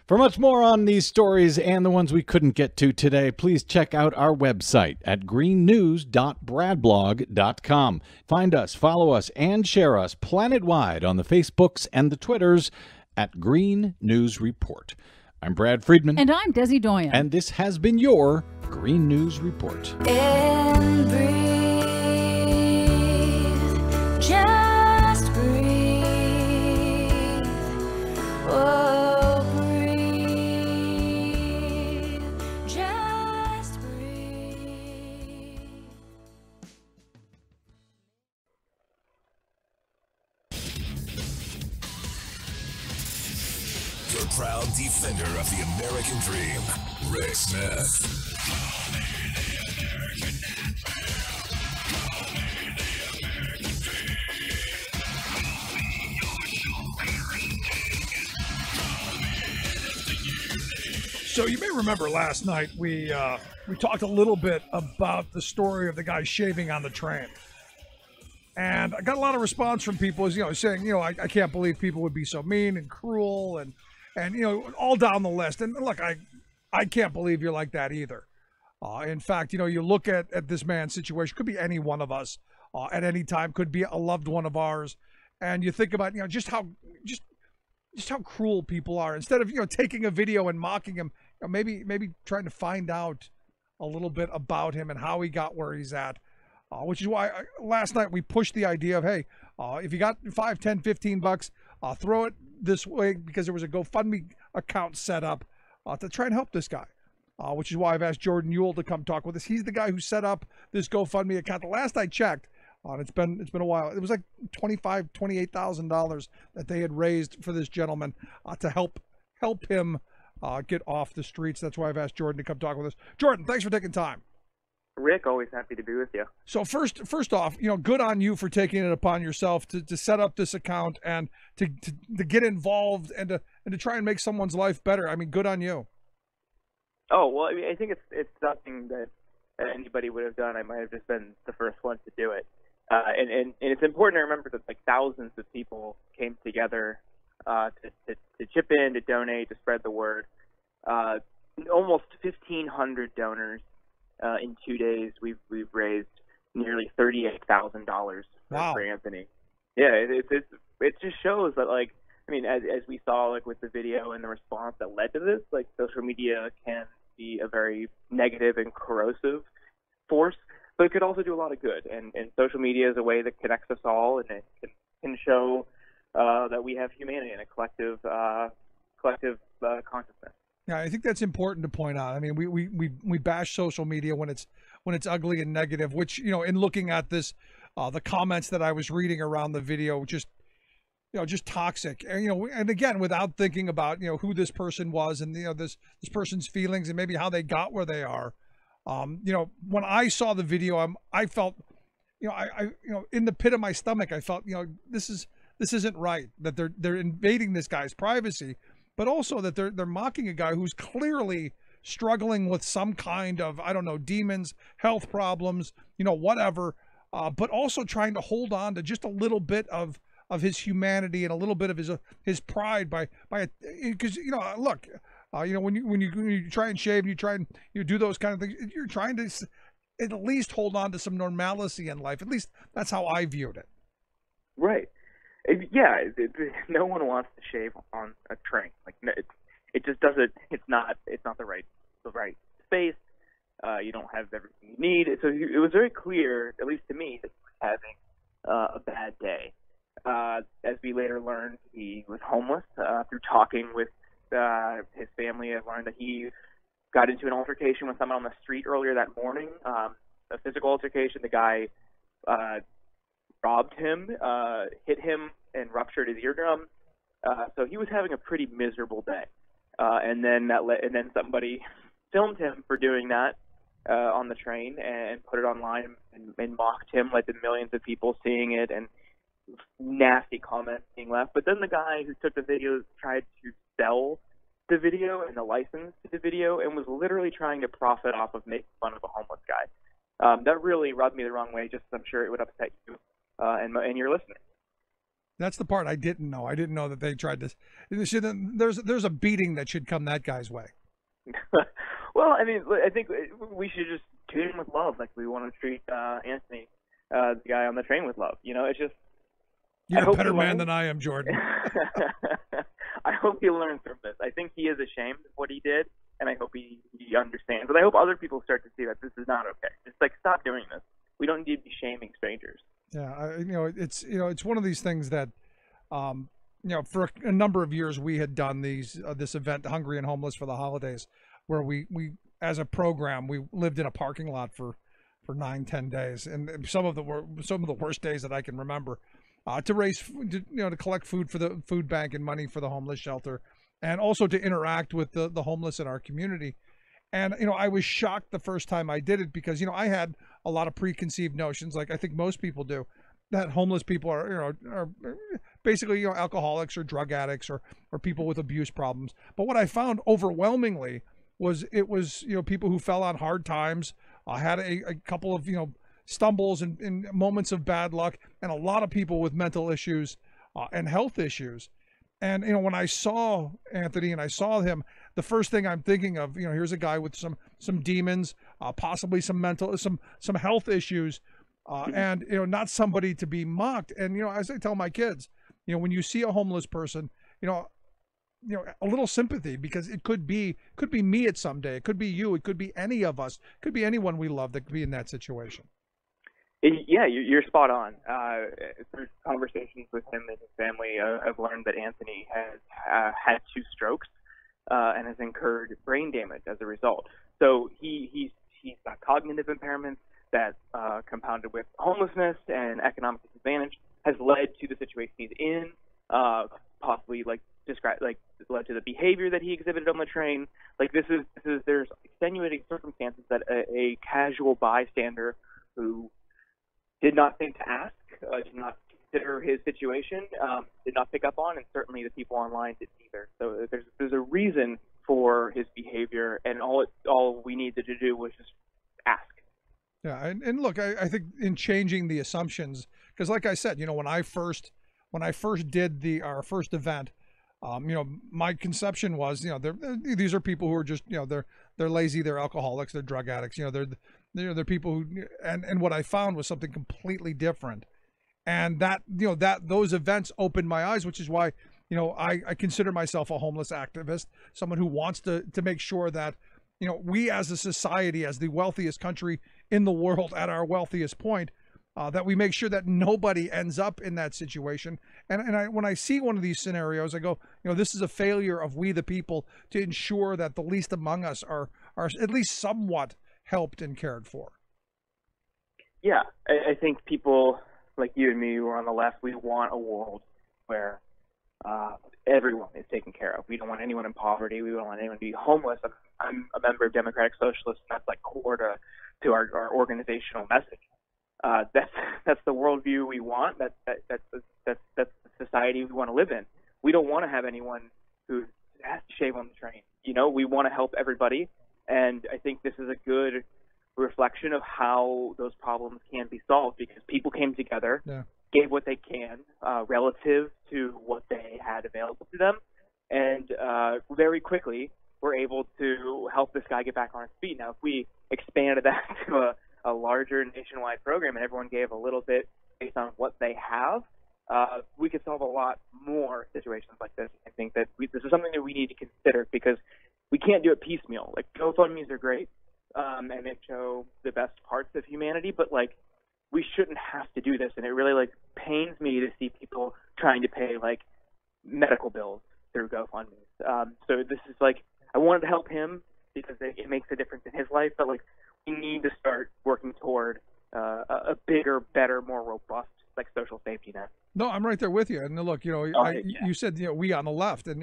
For much more on these stories and the ones we couldn't get to today, please check out our website at greennews.bradblog.com. Find us, follow us, and share us planet-wide on the Facebooks and the Twitters at Green News Report. I'm Brad Friedman. And I'm Desi Doyen. And this has been your Green News Report. And breathe, just breathe. Whoa. Proud defender of the American dream, Rick Smith. So you may remember last night we talked a little bit about the story of the guy shaving on the train. And I got a lot of response from people, saying, I can't believe people would be so mean and cruel and all down the list. And look, I can't believe you're like that either. In fact, you look at this man's situation, could be any one of us at any time, could be a loved one of ours. And you think about, just how cruel people are. Instead of, taking a video and mocking him, maybe trying to find out a little bit about him and how he got where he's at. Which is why last night we pushed the idea of, hey, if you got $5, $10, $15, throw it this way, because there was a GoFundMe account set up to try and help this guy. Which is why I've asked Jordan Ewell to come talk with us. He's the guy who set up this GoFundMe account. The last I checked, it's been a while. It was like $28,000 that they had raised for this gentleman to help him get off the streets. That's why I've asked Jordan to come talk with us. Jordan, thanks for taking time. Rick, always happy to be with you. So first off, good on you for taking it upon yourself to set up this account and to get involved and to try and make someone's life better. I mean, good on you. Oh, well, I think it's something that anybody would have done. I might have just been the first one to do it. And it's important to remember that thousands of people came together to chip in, to donate, to spread the word. Almost 1,500 donors. In 2 days, we've raised nearly $38,000 for Anthony. Yeah, it just shows that, as we saw, with the video and the response that led to this, social media can be a very negative and corrosive force, but it could also do a lot of good. And social media is a way that connects us all, and it can show that we have humanity and a collective consciousness. Yeah, I think that's important to point out. I mean, we bash social media when it's ugly and negative, which, in looking at this, the comments that I was reading around the video, just toxic. And, and again, without thinking about, who this person was and, this person's feelings and maybe how they got where they are. When I saw the video, I felt, I in the pit of my stomach, I felt, this isn't right, that they're invading this guy's privacy. But also that they're mocking a guy who's clearly struggling with some kind of, I don't know, demons, health problems, whatever, but also trying to hold on to just a little bit of his humanity and a little bit of his pride because look, when you try and shave and you try and do those kind of things, you're trying to at least hold on to some normalcy in life. At least that's how I viewed it. Right. Yeah, no one wants to shave on a train. It just doesn't. It's not the right space. You don't have everything you need. So it was very clear, at least to me, that he was having a bad day. As we later learned, he was homeless. Through talking with his family, I learned that he got into an altercation with someone on the street earlier that morning. A physical altercation. The guy robbed him, hit him, and ruptured his eardrum. So he was having a pretty miserable day. And then somebody filmed him for doing that. on the train and put it online and mocked him, like the millions of people seeing it and nasty comments being left. But then the guy who took the video tried to sell the video and the license to the video and was literally trying to profit off of making fun of a homeless guy. That really rubbed me the wrong way, just as I'm sure it would upset you and your listeners. That's the part I didn't know. I didn't know that they tried to. There's a beating that should come that guy's way. Well, I mean, I think we should just treat him with love, like we want to treat Anthony, the guy on the train, with love. You know, it's just. You're a better man than I am, Jordan. I hope he learns from this. I think he is ashamed of what he did, and I hope he understands. But I hope other people start to see that this is not okay. Just like stop doing this. We don't need to be shaming strangers. Yeah, it's one of these things that, for a number of years we had done this event, Hungry and Homeless for the holidays, where we as a program we lived in a parking lot for 9-10 days, and some of the worst days that I can remember. To raise, to collect food for the food bank and money for the homeless shelter, and also to interact with the homeless in our community. And, I was shocked the first time I did it because, I had a lot of preconceived notions, like I think most people do, that homeless people are basically, alcoholics or drug addicts or people with abuse problems. But what I found overwhelmingly was people who fell on hard times, had a couple of, stumbles and moments of bad luck, and a lot of people with mental issues and health issues. And when I saw Anthony and I saw him, the first thing I'm thinking of, here's a guy with some demons, possibly some health issues, and not somebody to be mocked. And as I tell my kids, when you see a homeless person, a little sympathy, because it could be me at some day, it could be you, it could be any of us, it could be anyone we love that could be in that situation. Yeah, you're spot on. Through conversations with him and his family, I've learned that Anthony has had 2 strokes and has incurred brain damage as a result. So he's got cognitive impairments that, compounded with homelessness and economic disadvantage, has led to the situation he's in. Possibly led to the behavior that he exhibited on the train. Like there's extenuating circumstances that a casual bystander who did not think to ask, did not consider his situation, did not pick up on, and certainly the people online didn't either. So there's a reason for his behavior, and all we needed to do was just ask. Yeah, and look, I think in changing the assumptions, because like I said, when I first did our first event, my conception was, these are people who are just, they're lazy, they're alcoholics, they're drug addicts, they're people who, and what I found was something completely different. And that those events opened my eyes, which is why, I consider myself a homeless activist, someone who wants to make sure that, we as a society, as the wealthiest country in the world at our wealthiest point, that we make sure that nobody ends up in that situation. And when I see one of these scenarios, I go, this is a failure of we the people to ensure that the least among us are at least somewhat helped and cared for. Yeah, I think people like you and me who are on the left, we want a world where everyone is taken care of. We don't want anyone in poverty. We don't want anyone to be homeless. I'm a member of Democratic Socialists, and that's like core to our organizational message. That's the worldview we want. That's the society we want to live in. We don't want to have anyone who has to shave on the train. We want to help everybody, and I think this is a good reflection of how those problems can be solved, because people came together, gave what they can relative to what they had available to them, and very quickly were able to help this guy get back on his feet. Now, if we expanded that to a larger nationwide program and everyone gave a little bit based on what they have, we could solve a lot more situations like this. I think that this is something that we need to consider, because we can't do it piecemeal. Like, GoFundMes are great, and they show the best parts of humanity, but we shouldn't have to do this. And it really pains me to see people trying to pay medical bills through GoFundMes. So this is I wanted to help him because it makes a difference in his life, but we need to start working toward a bigger, better, more robust social safety net. No, I'm right there with you. And look, you said we on the left, and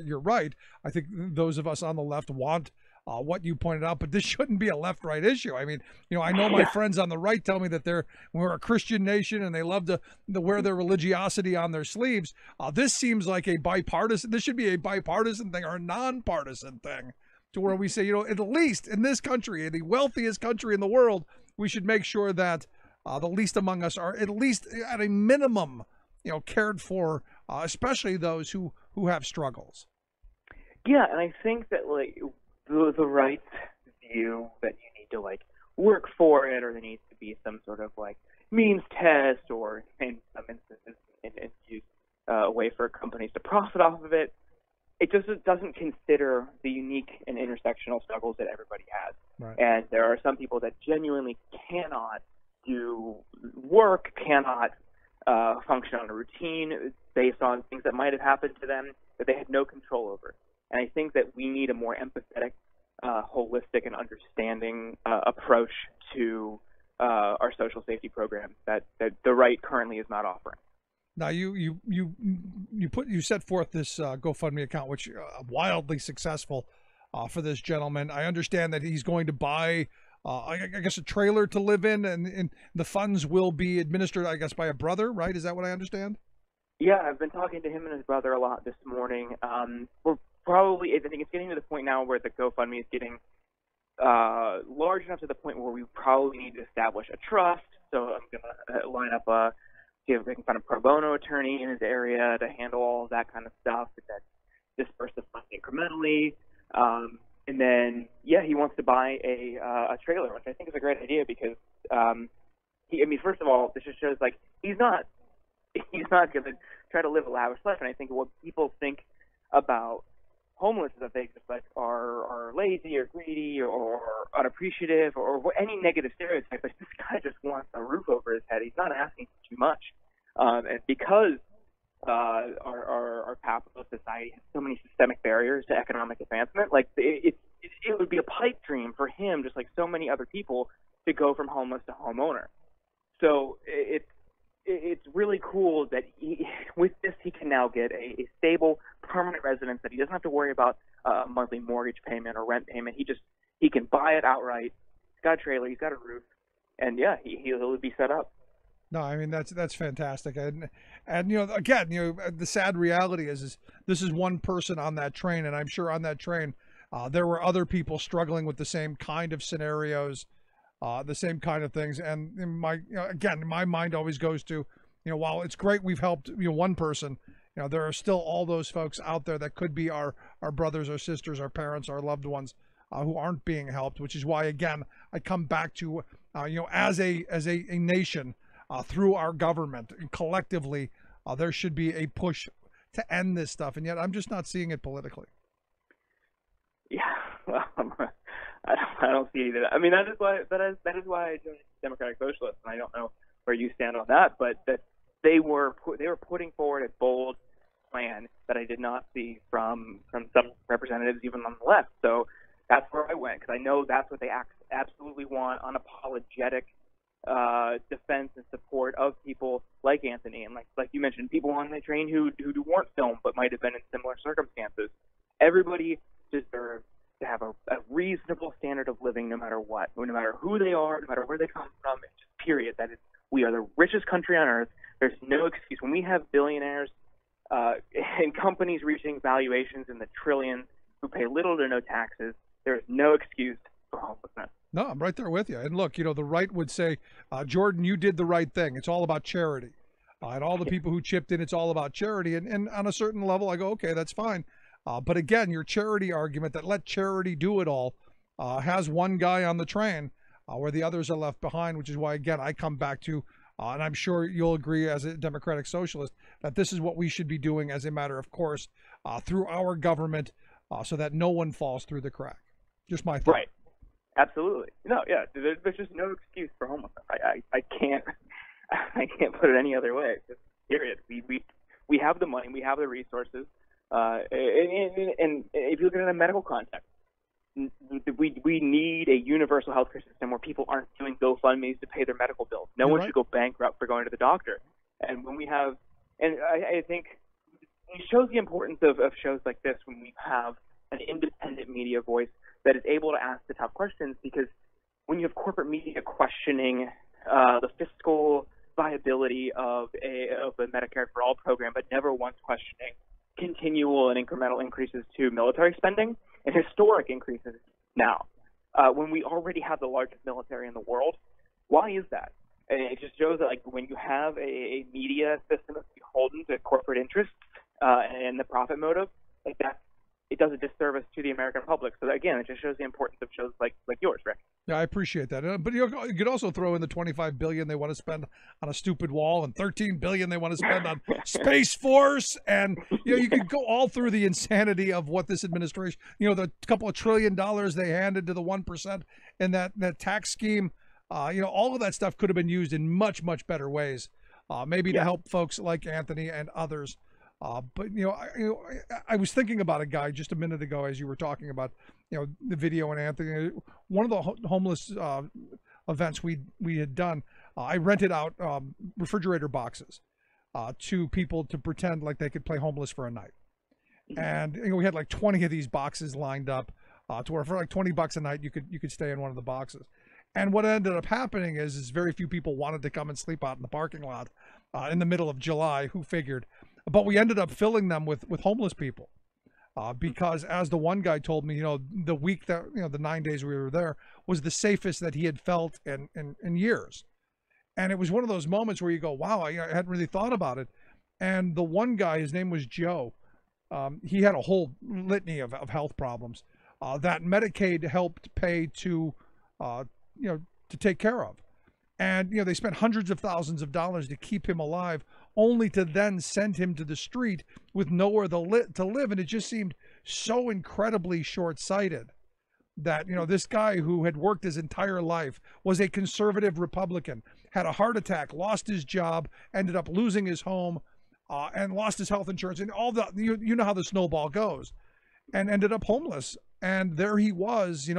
you're right. I think those of us on the left want what you pointed out, but this shouldn't be a left-right issue. I mean, I know my friends on the right tell me that we're a Christian nation and they love to wear their religiosity on their sleeves. This seems like this should be a bipartisan thing or a nonpartisan thing, to where we say, at least in this country, the wealthiest country in the world, we should make sure that the least among us are at least at a minimum, cared for, especially those who have struggles. Yeah, and I think that the right view that you need to work for it, or there needs to be some sort of means test, or in some instances and use a way for companies to profit off of it. It just doesn't consider the unique and intersectional struggles that everybody has. Right. And there are some people that genuinely cannot do work, cannot function on a routine based on things that might have happened to them that they had no control over. And I think that we need a more empathetic, holistic, and understanding approach to our social safety program that the right currently is not offering. Now you set forth this GoFundMe account, which wildly successful for this gentleman. I understand that he's going to buy, I guess, a trailer to live in, and the funds will be administered, I guess, by a brother, right? Is that what I understand? Yeah, I've been talking to him and his brother a lot this morning. We're probably, I think it's getting to the point now where the GoFundMe is getting large enough to the point where we probably need to establish a trust. So I'm going to line up see if we can find a pro bono attorney in his area to handle all of that kind of stuff, and then disperse the funds incrementally. And then, he wants to buy a trailer, which I think is a great idea because, first of all, this just shows he's not going to try to live a lavish life. And I think what people think about homeless is that they just are lazy or greedy or unappreciative or any negative stereotype. But this guy just wants a roof over his head. He's not asking for too much. And because our capitalist society has so many systemic barriers to economic advancement, it would be a pipe dream for him, just like so many other people, to go from homeless to homeowner. So it's really cool that with this he can now get a stable, permanent residence that he doesn't have to worry about a monthly mortgage payment or rent payment. He can buy it outright. He's got a trailer, he's got a roof, and he'll be set up. No, I mean that's fantastic, and again, the sad reality is this is one person on that train, and I'm sure on that train there were other people struggling with the same kind of scenarios, the same kind of things, and my mind always goes to, while it's great we've helped one person, there are still all those folks out there that could be our brothers, our sisters, our parents, our loved ones who aren't being helped, which is why again I come back to as a nation. Through our government and collectively, there should be a push to end this stuff, and yet I'm just not seeing it politically. Yeah, well, I don't see it either. I mean, that is why I joined Democratic Socialists, and I don't know where you stand on that, but that they were putting forward a bold plan that I did not see from some representatives even on the left. So that's where I went, because I know that's what they absolutely want: unapologetic defense and support of people like Anthony, and like you mentioned, people on the train who weren't filmed but might have been in similar circumstances. Everybody deserves to have a reasonable standard of living, no matter what, no matter who they are, no matter where they come from. Period. That is, we are the richest country on earth. There's no excuse when we have billionaires and companies reaching valuations in the trillions who pay little to no taxes. There is no excuse for homelessness. No, I'm right there with you. And look, the right would say, Jordan, you did the right thing. It's all about charity. And all the people who chipped in, it's all about charity. And on a certain level, I go, okay, that's fine. But again, your charity argument that let charity do it all has one guy on the train where the others are left behind, which is why, again, I come back to, and I'm sure you'll agree as a Democratic Socialist, that this is what we should be doing as a matter of course through our government so that no one falls through the crack. Just my thought. Right. Absolutely. No, yeah. There's just no excuse for homelessness. I can't put it any other way. Just period. We have the money, we have the resources, and if you look at it in a medical context, we need a universal healthcare system where people aren't doing GoFundMes to pay their medical bills. No one should go bankrupt for going to the doctor. And when we have, and I think it shows the importance of shows like this when we have an independent media voice that is able to ask the tough questions, because when you have corporate media questioning the fiscal viability of a Medicare for All program, but never once questioning continual and incremental increases to military spending and historic increases now, when we already have the largest military in the world. Why is that? And it just shows that, like, when you have a media system that's beholden to corporate interests and the profit motive, like that, it does a disservice to the American public. So again, it just shows the importance of shows like yours, Rick. Yeah, I appreciate that. But you could also throw in the $25 billion they want to spend on a stupid wall, and $13 billion they want to spend on Space Force, and you could go all through the insanity of what this administration, the couple of $1 trillion they handed to the 1% in that tax scheme. All of that stuff could have been used in much, much better ways, maybe to help folks like Anthony and others. But I was thinking about a guy just a minute ago as you were talking about the video and Anthony. One of the homeless events we had done, I rented out refrigerator boxes to people to pretend like they could play homeless for a night, and we had like 20 of these boxes lined up to where for like $20 a night you could stay in one of the boxes. And what ended up happening is very few people wanted to come and sleep out in the parking lot in the middle of July. Who figured? But we ended up filling them with homeless people because, as the one guy told me, the week that, the 9 days we were there was the safest that he had felt in years. And it was one of those moments where you go, wow, I hadn't really thought about it. And the one guy, his name was Joe. He had a whole litany of health problems that Medicaid helped pay to take care of. And, they spent hundreds of thousands of dollars to keep him alive, only to then send him to the street with nowhere to live. And it just seemed so incredibly short-sighted that, this guy who had worked his entire life, was a conservative Republican, had a heart attack, lost his job, ended up losing his home, and lost his health insurance, and all the, you know how the snowball goes, and ended up homeless. And there he was,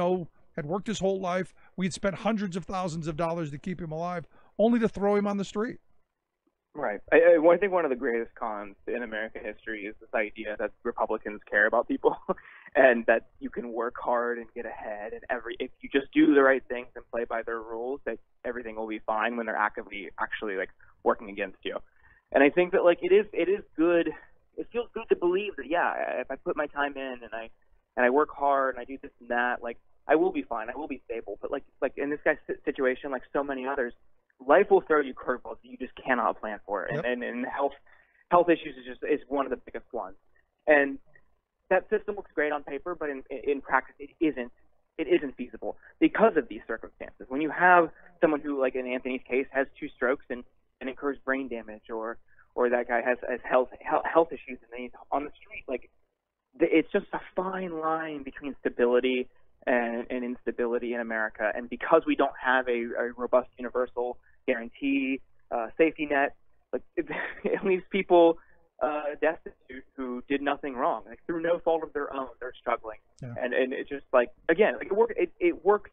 had worked his whole life. We'd spent hundreds of thousands of dollars to keep him alive, only to throw him on the street. Right. I think one of the greatest cons in American history is this idea that Republicans care about people and that you can work hard and get ahead, and if you just do the right things and play by their rules, that everything will be fine when they're actually like working against you. And I think that it is good. It feels good to believe that, yeah, if I put my time in and I work hard and I do this and that, I will be fine. I will be stable. But like in this guy's situation, like so many others, life will throw you curveballs that you just cannot plan for. Yep. And health issues is one of the biggest ones. And that system looks great on paper, but in practice it isn't feasible because of these circumstances. When you have someone who, like in Anthony's case, has 2 strokes and incurs brain damage, or that guy has health issues and he's on the street, it's just a fine line between stability and instability in America. And because we don't have a robust universal guarantee safety net, it leaves people destitute who did nothing wrong, through no fault of their own. They're struggling. Yeah. And it's just it works.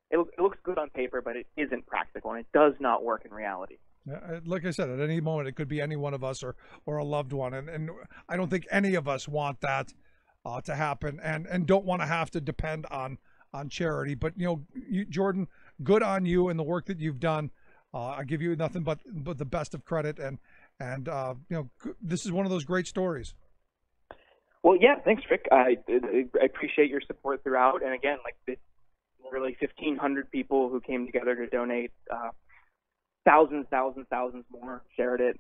It looks good on paper, but it isn't practical, and it does not work in reality. Like I said, at any moment it could be any one of us or a loved one, and I don't think any of us want that to happen, and don't want to have to depend on charity. But Jordan, good on you and the work that you've done. I give you nothing but the best of credit, and this is one of those great stories. Well, yeah, thanks, Rick. I appreciate your support throughout, and again, really 1,500 people who came together to donate. Thousands more shared it.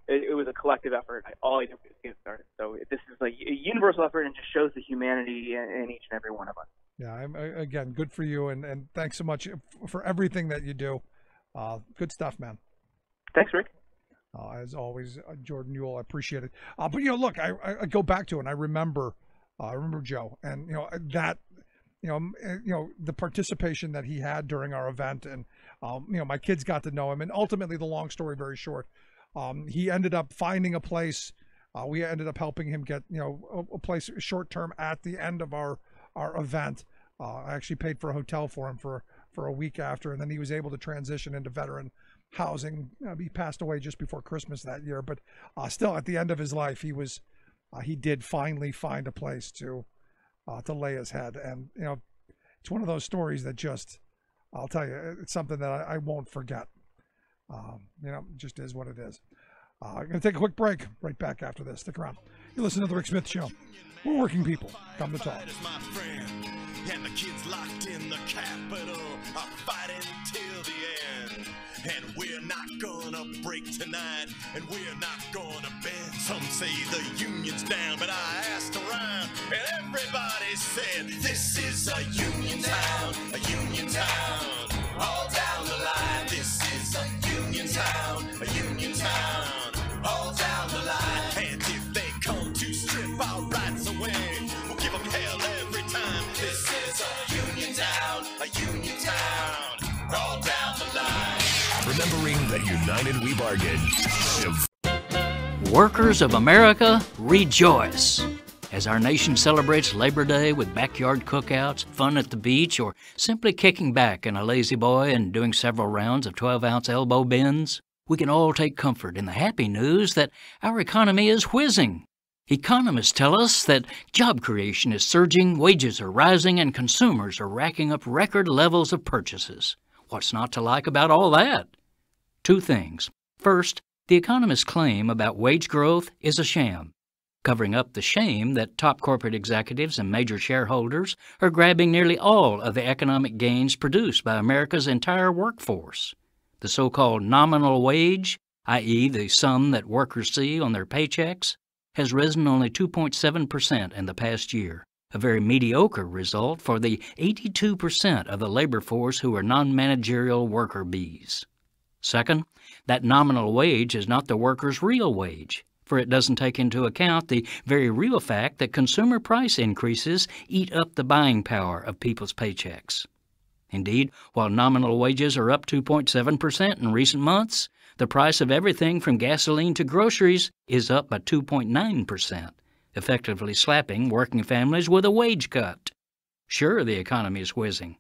It was a collective effort. All I did was get started. So this is a universal effort, and just shows the humanity in each and every one of us. Yeah, again, good for you, and thanks so much for everything that you do. Good stuff, man. Thanks, Rick. As always, Jordan Ewell, I appreciate it. But look, I go back to it, and I remember Joe, and that. The participation that he had during our event, and my kids got to know him, and ultimately, the long story very short, he ended up finding a place. We ended up helping him get a place short term at the end of our event. I actually paid for a hotel for him for a week after, and then he was able to transition into veteran housing. He passed away just before Christmas that year, but still, at the end of his life, he did finally find a place to lay his head. And it's one of those stories that just, I'll tell you, it's something that I won't forget. It just is what it is. I'm going to take a quick break. Right back after this. Stick around. You listen to The Rick Smith Show. We're working people. Come to talk. And the kids locked in the Capitol are fighting till the end. And we're not gonna break tonight, and we're not gonna bend. Some say the union's down, but I asked around, and everybody said, this is a union town, all down the line. This is a union town, all down the line. And if they come to strip our rights away, we'll give them hell every time. This is a union town, all down the line. Remembering that united we bargain. Workers of America, rejoice! As our nation celebrates Labor Day with backyard cookouts, fun at the beach, or simply kicking back in a lazy boy and doing several rounds of 12-ounce elbow bends, we can all take comfort in the happy news that our economy is whizzing. Economists tell us that job creation is surging, wages are rising, and consumers are racking up record levels of purchases. What's not to like about all that? Two things. First, the economists' claim about wage growth is a sham, covering up the shame that top corporate executives and major shareholders are grabbing nearly all of the economic gains produced by America's entire workforce. The so-called nominal wage, i.e. the sum that workers see on their paychecks, has risen only 2.7% in the past year, a very mediocre result for the 82% of the labor force who are non-managerial worker bees. Second, that nominal wage is not the worker's real wage, for it doesn't take into account the very real fact that consumer price increases eat up the buying power of people's paychecks. Indeed, while nominal wages are up 2.7% in recent months, the price of everything from gasoline to groceries is up by 2.9%, effectively slapping working families with a wage cut. Sure, the economy is whizzing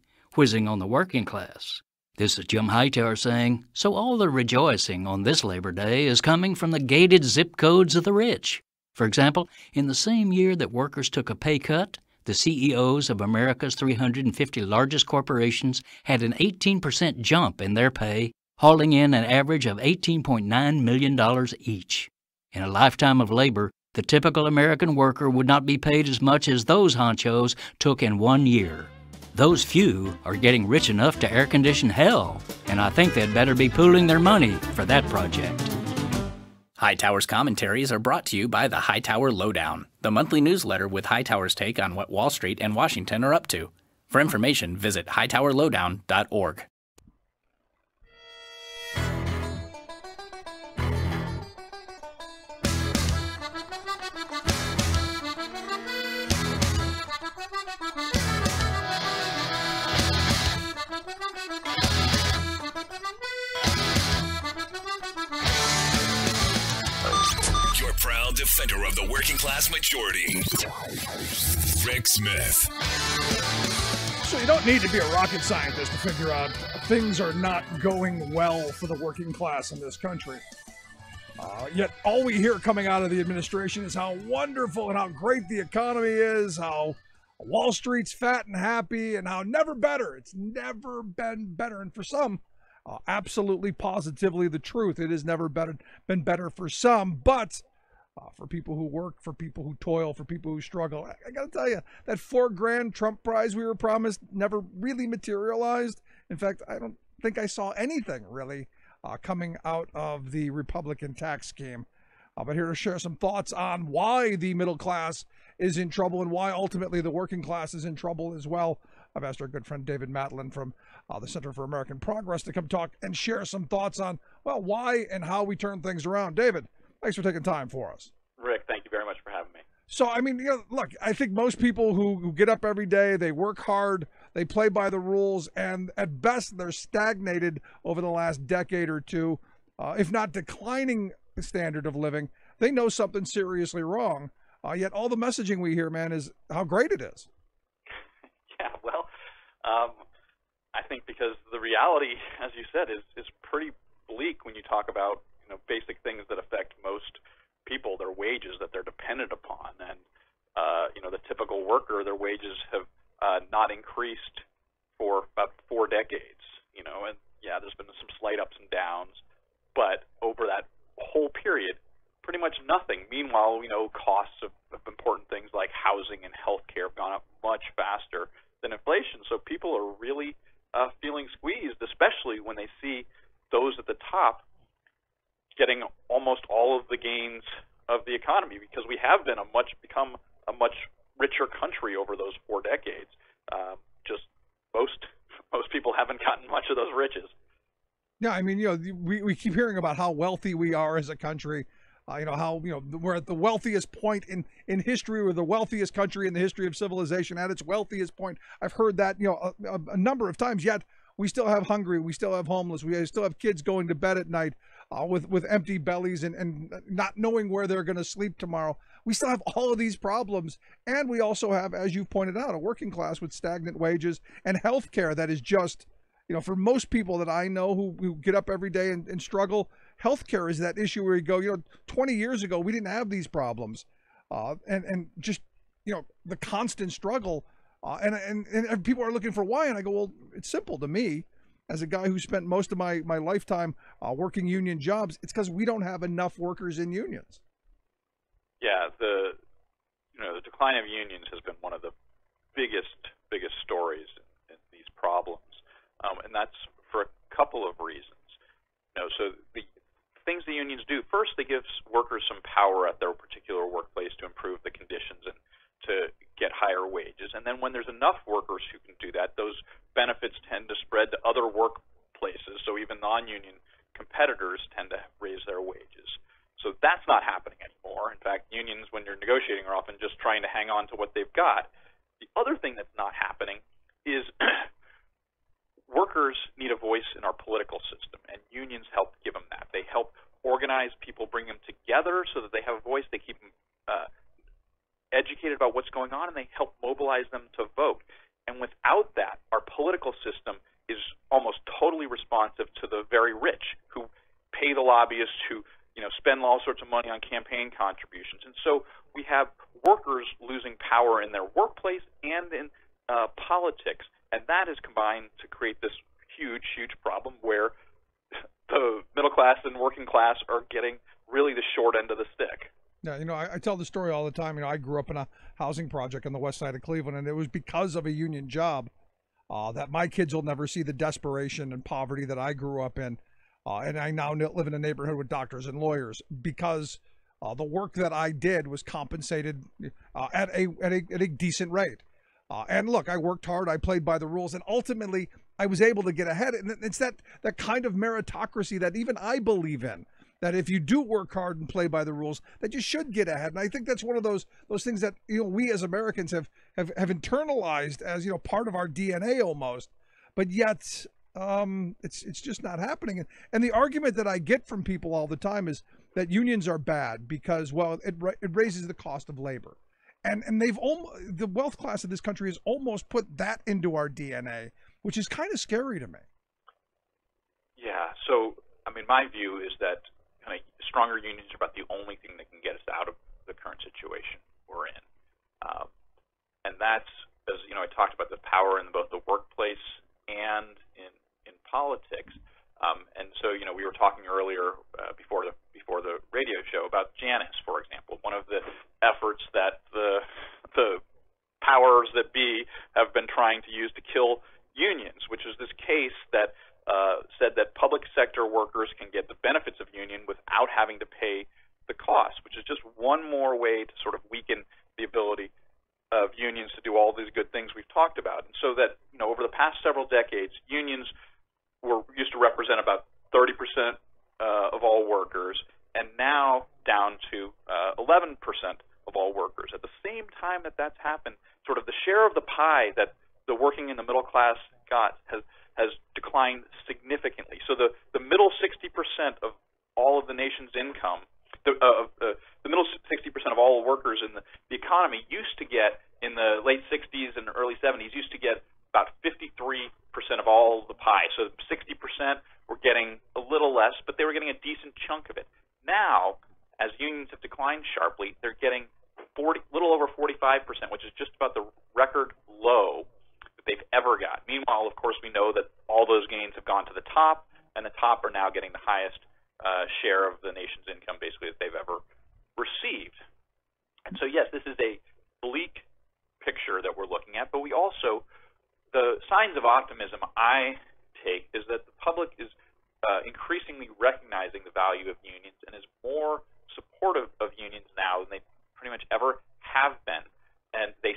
on the working class. This is Jim Hightower saying, so all the rejoicing on this Labor Day is coming from the gated zip codes of the rich. For example, in the same year that workers took a pay cut, the CEOs of America's 350 largest corporations had an 18% jump in their pay, hauling in an average of $18.9 million each. In a lifetime of labor, the typical American worker would not be paid as much as those honchos took in 1 year. Those few are getting rich enough to air-condition hell, and I think they'd better be pooling their money for that project. Hightower's commentaries are brought to you by the Hightower Lowdown, the monthly newsletter with Hightower's take on what Wall Street and Washington are up to. For information, visit hightowerlowdown.org. Proud defender of the working class majority, Rick Smith. So you don't need to be a rocket scientist to figure out things are not going well for the working class in this country. Yet all we hear coming out of the administration is how wonderful and how great the economy is, how Wall Street's fat and happy, and how never better. It's never been better. And for some, absolutely positively the truth. It has never been better for some, but for people who work, for people who toil, for people who struggle. I got to tell you, that $4,000 Trump prize we were promised never really materialized. In fact, I don't think I saw anything really coming out of the Republican tax scheme. But here to share some thoughts on why the middle class is in trouble and why ultimately the working class is in trouble as well. I've asked our good friend David Madland from the Center for American Progress to come talk and share some thoughts on, well, why and how we turn things around. David, thanks for taking time for us. Rick, thank you very much for having me. So, I mean, look, I think most people who get up every day, they work hard, they play by the rules, and at best they're stagnated over the last decade or two, if not declining standard of living. They know something seriously wrong. Yet all the messaging we hear, man, is how great it is. Yeah, well, I think because the reality, as you said, is pretty bleak when you talk about basic things that affect most people, their wages that they're dependent upon, and the typical worker, their wages have not increased for about 4 decades, you know, and yeah, there's been some slight ups and downs, but over that whole period, pretty much nothing. Meanwhile, we know costs of important things like housing and healthcare have gone up much faster than inflation. So people are really feeling squeezed, especially when they see those at the top getting almost all of the gains of the economy, because we have been become a much richer country over those 4 decades. Just most people haven't gotten much of those riches. Yeah, I mean, you know, we keep hearing about how wealthy we are as a country. You know, how, you know, we're at the wealthiest point in history. We're the wealthiest country in the history of civilization, at its wealthiest point. I've heard that, you know, a number of times, yet we still have hungry, we still have homeless, we still have kids going to bed at night with empty bellies and not knowing where they're going to sleep tomorrow. We still have all of these problems. And we also have, as you've pointed out, a working class with stagnant wages and health care that is just, you know, for most people that I know who get up every day and struggle, healthcare is that issue where you go, you know, 20 years ago, we didn't have these problems. And just, you know, the constant struggle. And people are looking for why. And I go, well, it's simple to me. As a guy who spent most of my lifetime working union jobs, it's because we don't have enough workers in unions. Yeah, the decline of unions has been one of the biggest stories in these problems. And that's for a couple of reasons. You know, so the things the unions do, first, they give workers some power at their particular workplace to improve the conditions and to get higher wages. And then when there's enough workers who can do that, those benefits tend to spread to other workplaces. So even non-union competitors tend to raise their wages. So that's not happening anymore. In fact, unions, when you're negotiating, are often just trying to hang on to what they've got. The other thing that's not happening is workers need a voice in our political system, and unions help give them that. They help organize people, bring them together so that they have a voice. They keep them educated about what's going on, and they help mobilize them to vote. And without that, our political system is almost totally responsive to the very rich who pay the lobbyists, who, you know, spend all sorts of money on campaign contributions. And so we have workers losing power in their workplace and in politics. And that has combined to create this huge problem where the middle class and working class are getting really the short end of the stick. Yeah, you know, I tell the story all the time. You know, I grew up in a housing project on the west side of Cleveland, and it was because of a union job that my kids will never see the desperation and poverty that I grew up in. And I now live in a neighborhood with doctors and lawyers because the work that I did was compensated at a decent rate. And look, I worked hard, I played by the rules, and ultimately I was able to get ahead. And it's that kind of meritocracy that even I believe in, that if you do work hard and play by the rules, that you should get ahead. And I think that's one of those things that, you know, we as Americans have internalized as, you know, part of our DNA almost. But yet it's just not happening. And the argument that I get from people all the time is that unions are bad because, well, it raises the cost of labor. And the wealth class of this country has almost put that into our DNA, which is kind of scary to me. Yeah. So, I mean, my view is that kind of stronger unions are about the only thing that can get us out of the current situation we're in. And that's, as you know, I talked about the power in both the workplace and in politics. And so, you know, we were talking earlier before the radio show about Janus, for example, one of the efforts that the powers that be have been trying to use to kill unions, which is this case that said that public sector workers can get the benefits of union without having to pay the cost, which is just one more way to sort of weaken the ability of unions to do all these good things we've talked about. And so that, you know, over the past several decades, unions used to represent about 30% of all workers, and now down to 11% of all workers. At the same time that that's happened, sort of the share of the pie that the working and the middle class got has declined significantly. So the middle 60% of all of the nation's income, the middle 60% of all workers in the economy used to get, in the late 60s and early 70s, used to get about 53% of all the pie. So 60% were getting a little less, but they were getting a decent chunk of it. Now, as unions have declined sharply, they're getting little over 45%, which is just about the record low that they've ever ever got. Meanwhile, of course, we know that all those gains have gone to the top, and the top are now getting the highest share of the nation's income, basically, that they've ever received. And so, yes, this is a bleak picture that we're looking at, but we also, the signs of optimism I take is that the public is increasingly recognizing the value of unions and is more supportive of unions now than they pretty much ever have been. And they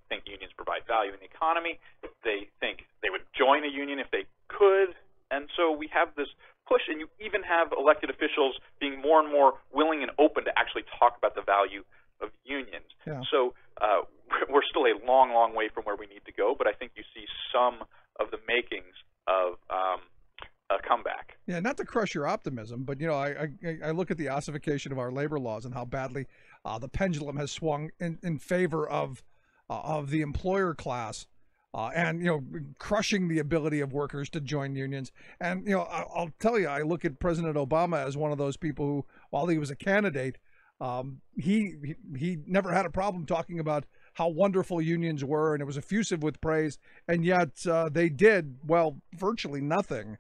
think unions provide value in the economy. They think they would join a union if they could. And so we have this push, and you even have elected officials being more and more willing and open to actually talk about the value of unions. Yeah. So we're still a long, long way from where we need to go, but I think you see some of the makings of a comeback. Yeah, not to crush your optimism, but I look at the ossification of our labor laws and how badly the pendulum has swung in favor of the employer class, and crushing the ability of workers to join unions. And I'll tell you, I look at President Obama as one of those people who, while he was a candidate, he never had a problem talking about how wonderful unions were, and it was effusive with praise, and yet they did, well, virtually nothing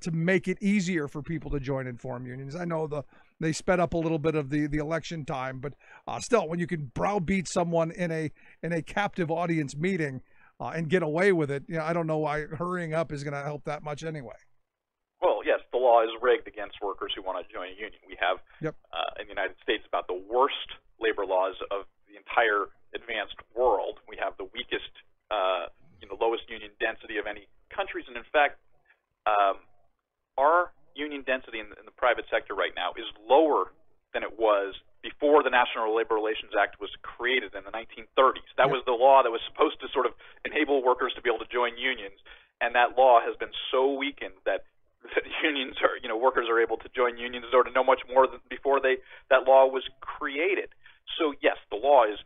to make it easier for people to join and form unions. I know they sped up a little bit of the election time, but still, when you can browbeat someone in a captive audience meeting and get away with it, I don't know why hurrying up is going to help that much anyway. Well, yes, the law is rigged against workers who want to join a union. We have, Yep. In the United States, about the worst labor laws of the entire advanced world. We have the weakest, lowest union density of any countries. And in fact, our union density in the private sector right now is lower than it was before the National Labor Relations Act was created in the 1930s. That was the law that was supposed to sort of enable workers to be able to join unions. And that law has been so weakened that unions are, workers are able to join unions or to know much more than before that law was created. So yes, the law is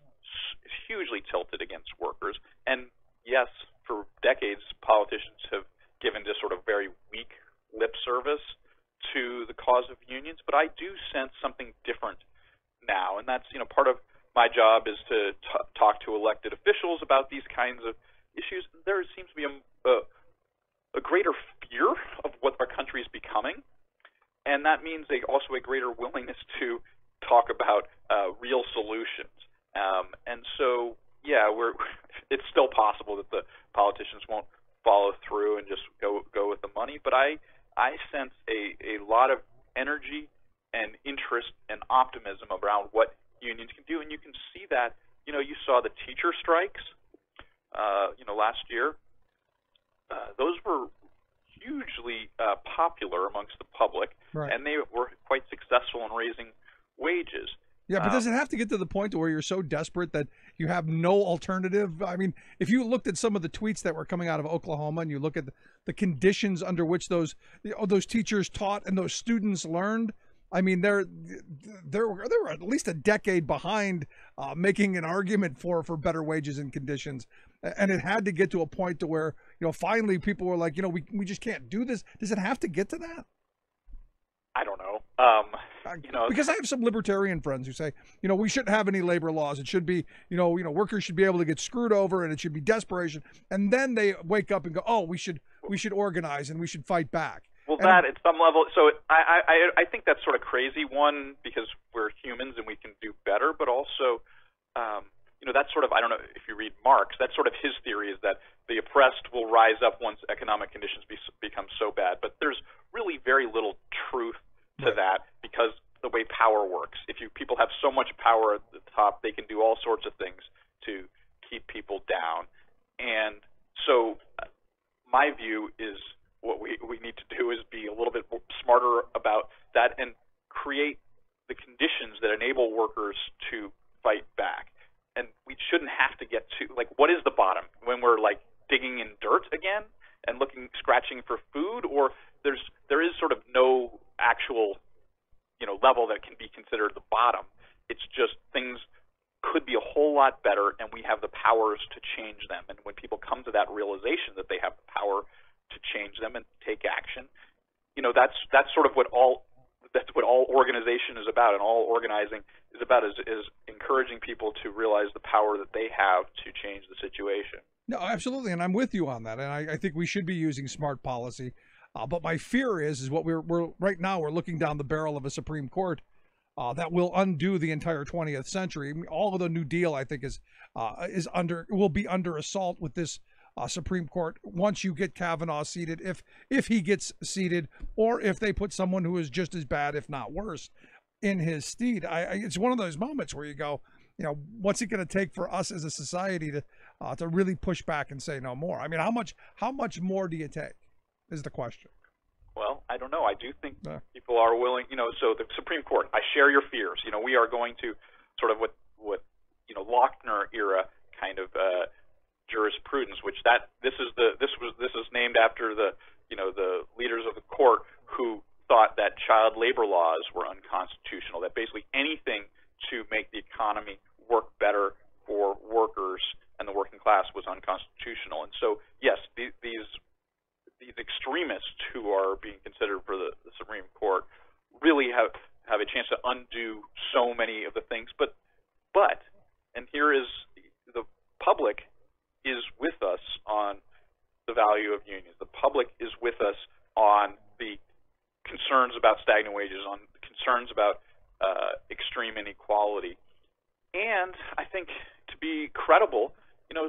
hugely tilted against workers. And yes, for decades, politicians have given this sort of very weak lip service to the cause of unions. But I do sense something different now. And that's, part of my job is to talk to elected officials about these kinds of issues. There seems to be a greater fear of what our country is becoming, and that means also a greater willingness to talk about real solutions. And so, yeah, it's still possible that the politicians won't follow through and just go with the money, but I sense a lot of energy and interest and optimism around what unions can do, and you can see that. You saw the teacher strikes, last year. Those were hugely popular amongst the public, right. And they were quite successful in raising wages. Yeah, but does it have to get to the point where you're so desperate that you have no alternative? I mean, if you looked at some of the tweets that were coming out of Oklahoma and you look at the conditions under which those teachers taught and those students learned, I mean, they're at least a decade behind making an argument for better wages and conditions. And it had to get to a point to where, finally people were like, we just can't do this. Does it have to get to that? I don't know. Because I have some libertarian friends who say, we shouldn't have any labor laws. It should be, workers should be able to get screwed over, and it should be desperation. And then they wake up and go, oh, we should organize and we should fight back. Well, that at some level, so I think that's sort of crazy. One, because we're humans and we can do better, but also, that's sort of, I don't know if you read Marx, that's sort of his theory is that the oppressed will rise up once economic conditions become so bad. But there's really very little truth to that because the way power works. If people have so much power at the top, they can do all sorts of things to keep people down. And so my view is what we need to do is be a little bit smarter about that and create the conditions that enable workers to fight back. And we shouldn't have to get to, what is the bottom? When we're, digging in dirt again and scratching for food? Or there is sort of no actual, level that can be considered the bottom. It's just things could be a whole lot better, and we have the powers to change them. And when people come to that realization that they have the power to change them and take action, that's sort of what all the that's what all organization is about, and all organizing is about, is encouraging people to realize the power that they have to change the situation. No, absolutely, and I'm with you on that. And I think we should be using smart policy. But my fear is what we're right now, we're looking down the barrel of a Supreme Court that will undo the entire 20th century. I mean, all of the New Deal, I think, will be under assault with this Supreme Court once you get Kavanaugh seated, if he gets seated, or if they put someone who is just as bad, if not worse, in his stead. It's one of those moments where you go, what's it going to take for us as a society to really push back and say no more? I mean, how much more do you take is the question. Well, I don't know. I do think people are willing, so the Supreme Court, I share your fears. We are going to sort of what Lochner era kind of jurisprudence, which this is named after the leaders of the court who thought that child labor laws were unconstitutional, that basically anything to make the economy work better for workers and the working class was unconstitutional. And so, yes, these extremists who are being considered for the Supreme Court really have a chance to undo so many of the things. But and here is the public is with us on the value of unions. The public is with us on the concerns about stagnant wages, on concerns about extreme inequality. And I think to be credible,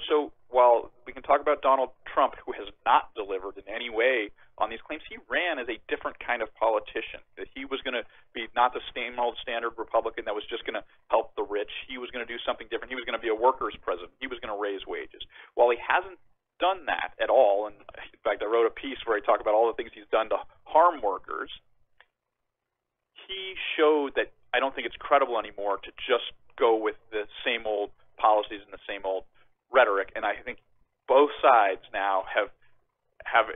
so while we can talk about Donald Trump, who has not delivered in any way on these claims, he ran as a different kind of politician, that he was going to be not the same old standard Republican that was just going to help the rich. He was going to do something different. He was going to be a workers' president. He was going to raise wages. While he hasn't done that at all, and in fact, I wrote a piece where I talk about all the things he's done to harm workers, he showed that I don't think it's credible anymore to just go with the same old policies and the same old rhetoric. And I think both sides now have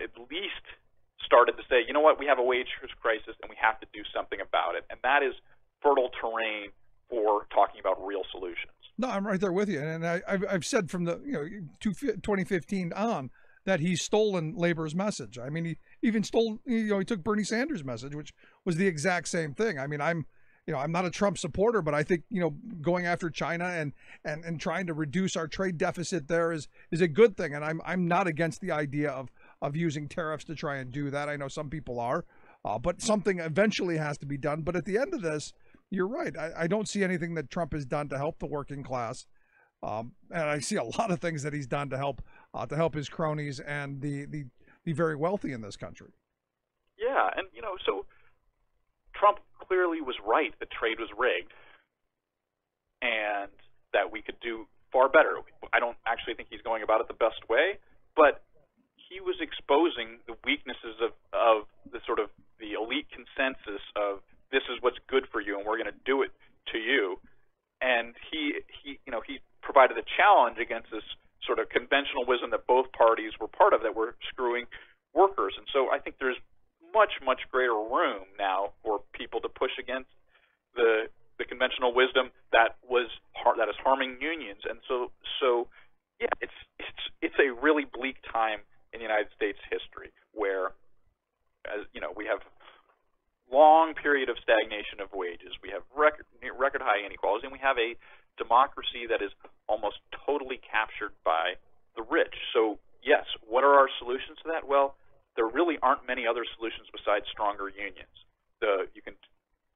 at least started to say, you know what, we have a wage crisis and we have to do something about it. And that is fertile terrain for talking about real solutions. No, I'm right there with you. And I've said from the 2015 on that he's stolen labor's message. I mean, he even stole, he took Bernie Sanders' message, which was the exact same thing. I mean, I'm not a Trump supporter, but I think, going after China and trying to reduce our trade deficit there is a good thing. And I'm not against the idea of using tariffs to try and do that. I know some people are, but something eventually has to be done. But at the end of this, you're right. I don't see anything that Trump has done to help the working class. And I see a lot of things that he's done to help his cronies and the very wealthy in this country. Yeah. And, so Trump clearly was right that trade was rigged and that we could do far better. I don't actually think he's going about it the best way, but he was exposing the weaknesses of the sort of the elite consensus of this is what's good for you and we're going to do it to you. And he provided a challenge against this sort of conventional wisdom that both parties were part of, that were screwing workers. And so I think there's much, much greater room now for people to push against the conventional wisdom that is harming unions. And so yeah, it's a really bleak time in the United States history where, as we have long period of stagnation of wages, we have record high inequalities, and we have a democracy that is almost totally captured by the rich. So yes, what are our solutions to that? Well, there really aren't many other solutions besides stronger unions.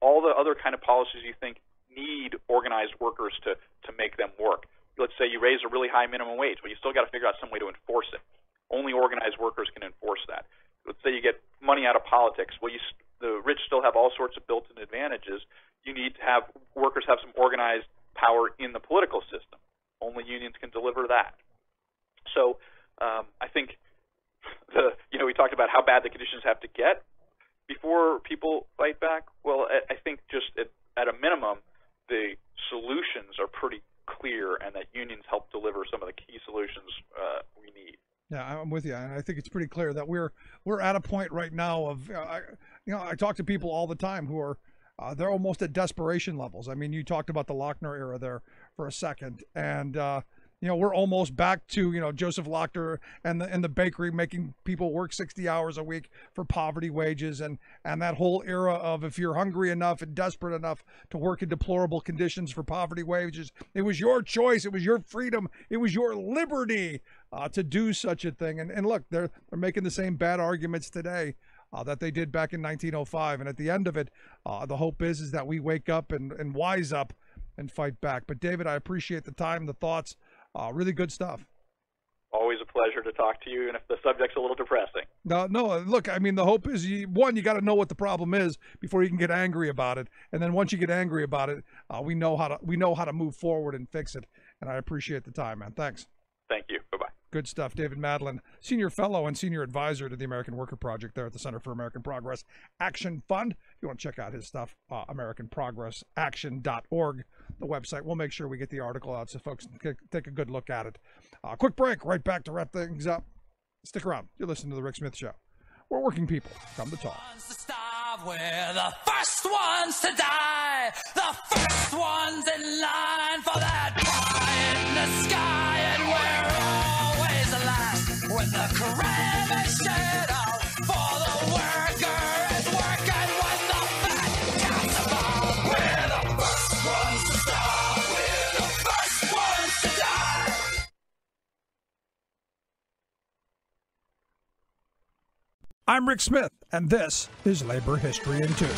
All the other kind of policies you think need organized workers to make them work. Let's say you raise a really high minimum wage, but you still got to figure out some way to enforce it. Only organized workers can enforce that. Let's say you get money out of politics. Well, the rich still have all sorts of built-in advantages. You need to have workers have some organized power in the political system. Only unions can deliver that. So I think we talked about how bad the conditions have to get before people fight back. Well, I think just at a minimum, the solutions are pretty clear, and that unions help deliver some of the key solutions we need. Yeah, I'm with you, and I think it's pretty clear that we're at a point right now of I talk to people all the time who are they're almost at desperation levels. I mean, you talked about the Lochner era there for a second, and we're almost back to, Joseph Lochter and the bakery making people work 60 hours a week for poverty wages, and that whole era of if you're hungry enough and desperate enough to work in deplorable conditions for poverty wages, it was your choice, it was your freedom, it was your liberty to do such a thing. And look, they're making the same bad arguments today that they did back in 1905. And at the end of it, the hope is that we wake up and wise up and fight back. But David, I appreciate the time, the thoughts. Really good stuff. Always a pleasure to talk to you, and if the subject's a little depressing. No, look, I mean, the hope is, you got to know what the problem is before you can get angry about it. And then once you get angry about it, we know how to move forward and fix it. And I appreciate the time, man. Thanks. Thank you. Bye-bye. Good stuff. David Madland, Senior Fellow and Senior Advisor to the American Worker Project there at the Center for American Progress Action Fund. If you want to check out his stuff, AmericanProgressAction.org, the website. We'll make sure we get the article out so folks can take a good look at it. Quick break, right back to wrap things up. Stick around. You're listening to The Rick Smith Show, where working people come to talk. We're the first ones to die, the first ones in line for that pie in the sky, and we're always the last when the crime is shed out for the worker is working when the fat cats above. We're the first ones to stop, we're the first ones to die. I'm Rick Smith, and this is Labor History in 2.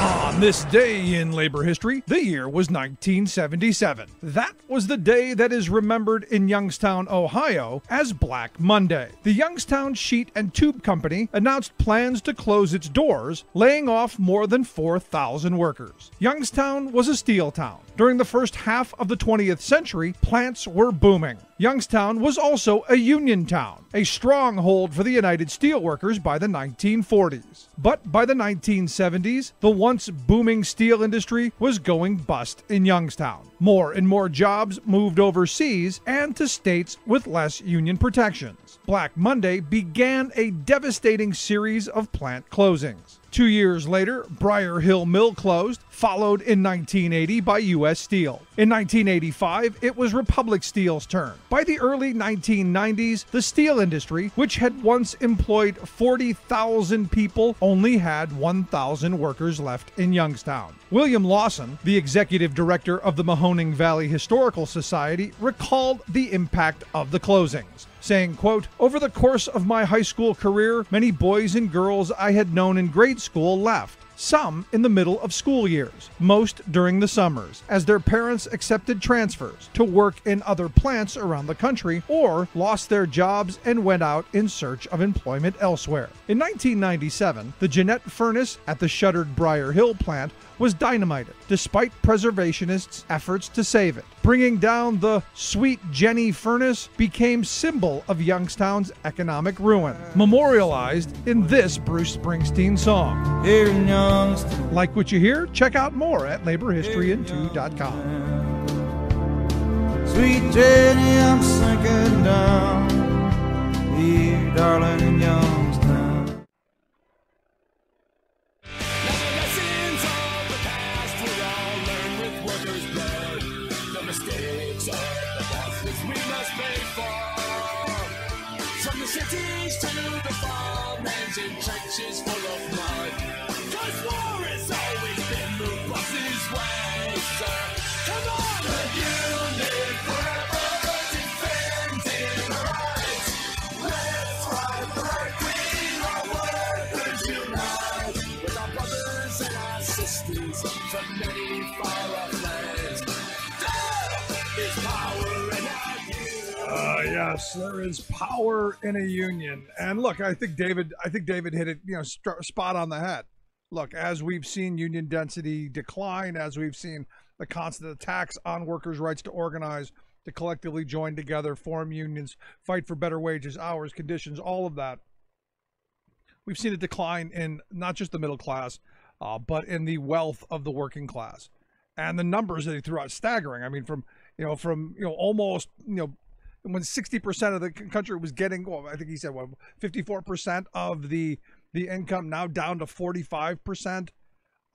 On this day in labor history, the year was 1977. That was the day that is remembered in Youngstown, Ohio as Black Monday. The Youngstown Sheet and Tube Company announced plans to close its doors, laying off more than 4,000 workers. Youngstown was a steel town. During the first half of the 20th century, plants were booming. Youngstown was also a union town, a stronghold for the United Steelworkers by the 1940s. But by the 1970s, the once booming steel industry was going bust in Youngstown. More and more jobs moved overseas and to states with less union protections. Black Monday began a devastating series of plant closings. 2 years later, Briar Hill Mill closed, followed in 1980 by U.S. Steel. In 1985, it was Republic Steel's turn. By the early 1990s, the steel industry, which had once employed 40,000 people, only had 1,000 workers left in Youngstown. William Lawson, the executive director of the Mahoning Valley Historical Society, recalled the impact of the closings, saying, quote, "Over the course of my high school career, many boys and girls I had known in grade school left. Some in the middle of school years, most during the summers, as their parents accepted transfers to work in other plants around the country or lost their jobs and went out in search of employment elsewhere." In 1997, the Jeanette furnace at the shuttered Briar Hill plant was dynamited, despite preservationists' efforts to save it. Bringing down the Sweet Jenny furnace became symbol of Youngstown's economic ruin, memorialized in this Bruce Springsteen song. Here in Youngstown. Like what you hear? Check out more at laborhistoryin2.com. Sweet Jenny, I'm sinking down here, darling, in Youngstown. Cities to the farmlands in trenches full of mud. 'Cause war has always been the boss's way, sir. Come on! The unit forever defending rights. Let's fight right, we are workers unite. With our brothers and our sisters from many far-off lands. There is power in our Yes, there is power in a union. And look, I think David hit it, spot on the head. Look, as we've seen union density decline, as we've seen the constant attacks on workers' rights to organize, to collectively join together, form unions, fight for better wages, hours, conditions, all of that, we've seen a decline in not just the middle class, but in the wealth of the working class. And the numbers that he threw out staggering. I mean, from almost, when 60% of the country was getting, well, I think he said, 54% of the income, now down to 45%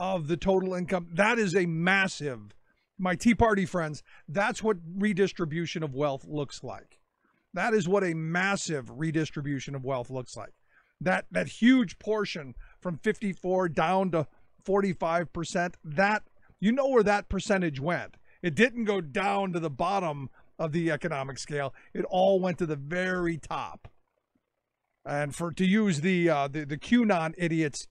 of the total income. That is a massive my Tea Party friends, that's what redistribution of wealth looks like. That is what a massive redistribution of wealth looks like. That huge portion from 54 down to 45%, that, you know where that percentage went. It didn't go down to the bottom of the economic scale. It all went to the very top. And to use the QAnon idiots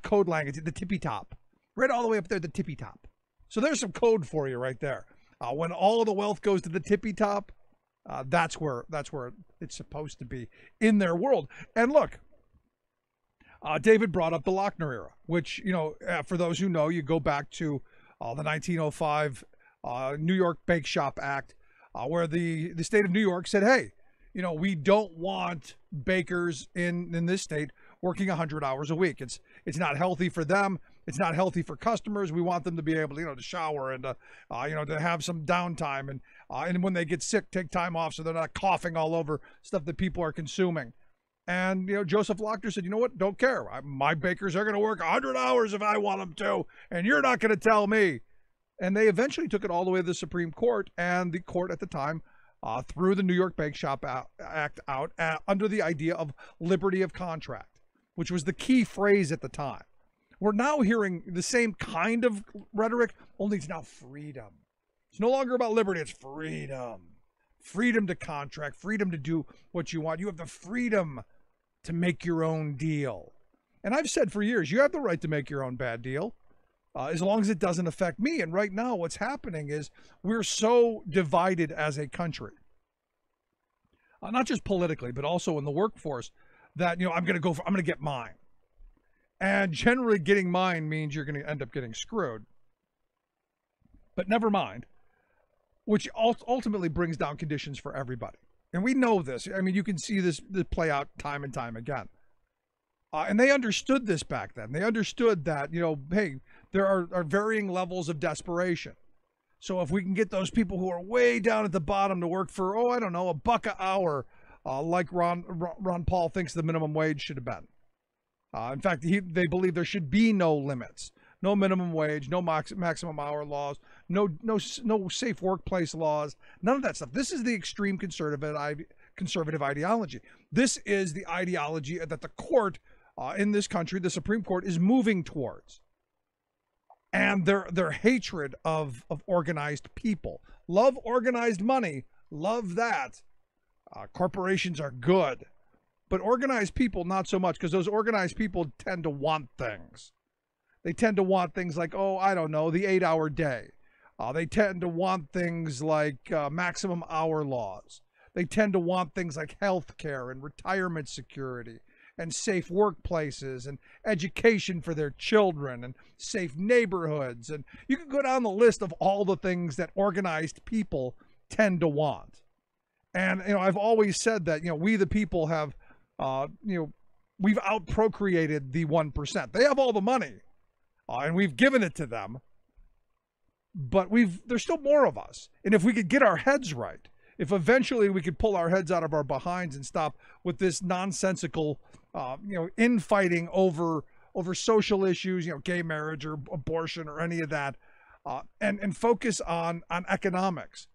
code language, the tippy top, right all the way up there, the tippy top. So there's some code for you right there. When all of the wealth goes to the tippy top, that's where it's supposed to be in their world. And look, David brought up the Lochner era, which, for those who know, you go back to the 1905 New York Bake Shop Act, where the state of New York said, hey, we don't want bakers in this state working 100 hours a week. It's not healthy for them. It's not healthy for customers. We want them to be able to, to shower and, to have some downtime and when they get sick, take time off so they're not coughing all over stuff that people are consuming. And, Joseph Lochner said, you know what? Don't care. My bakers are going to work 100 hours if I want them to, and you're not going to tell me. And they eventually took it all the way to the Supreme Court, and the court at the time threw the New York Bake Shop Act out under the idea of liberty of contract, which was the key phrase at the time. We're now hearing the same kind of rhetoric, only it's now freedom. It's no longer about liberty, it's freedom. Freedom to contract, freedom to do what you want. You have the freedom to make your own deal. And I've said for years, you have the right to make your own bad deal, as long as it doesn't affect me. And right now what's happening is we're so divided as a country, not just politically, but also in the workforce, that, I'm going to get mine. And generally getting mine means you're going to end up getting screwed. But never mind, which ultimately brings down conditions for everybody. And we know this. I mean, you can see this play out time and time again. And they understood this back then. They understood that, hey, there are varying levels of desperation. So if we can get those people who are way down at the bottom to work for, $1 an hour, like Ron Paul thinks the minimum wage should have been. In fact, they believe there should be no limits, no minimum wage, no maximum hour laws, no safe workplace laws, none of that stuff. This is the extreme conservative ideology. This is the ideology that the court in this country, the Supreme Court, is moving towards. And their hatred of organized people. Love organized money, love that. Corporations are good. But organized people, not so much, because those organized people tend to want things. They tend to want things like, the 8-hour day. They tend to want things like maximum hour laws. They tend to want things like health care and retirement security and safe workplaces and education for their children and safe neighborhoods. And you can go down the list of all the things that organized people tend to want. And, I've always said that, we the people have, we've outprocreated the 1%. They have all the money, and we've given it to them, but there's still more of us. And if we could get our heads right, if eventually we could pull our heads out of our behinds and stop with this nonsensical, infighting over social issues, gay marriage or abortion or any of that, and focus on economics.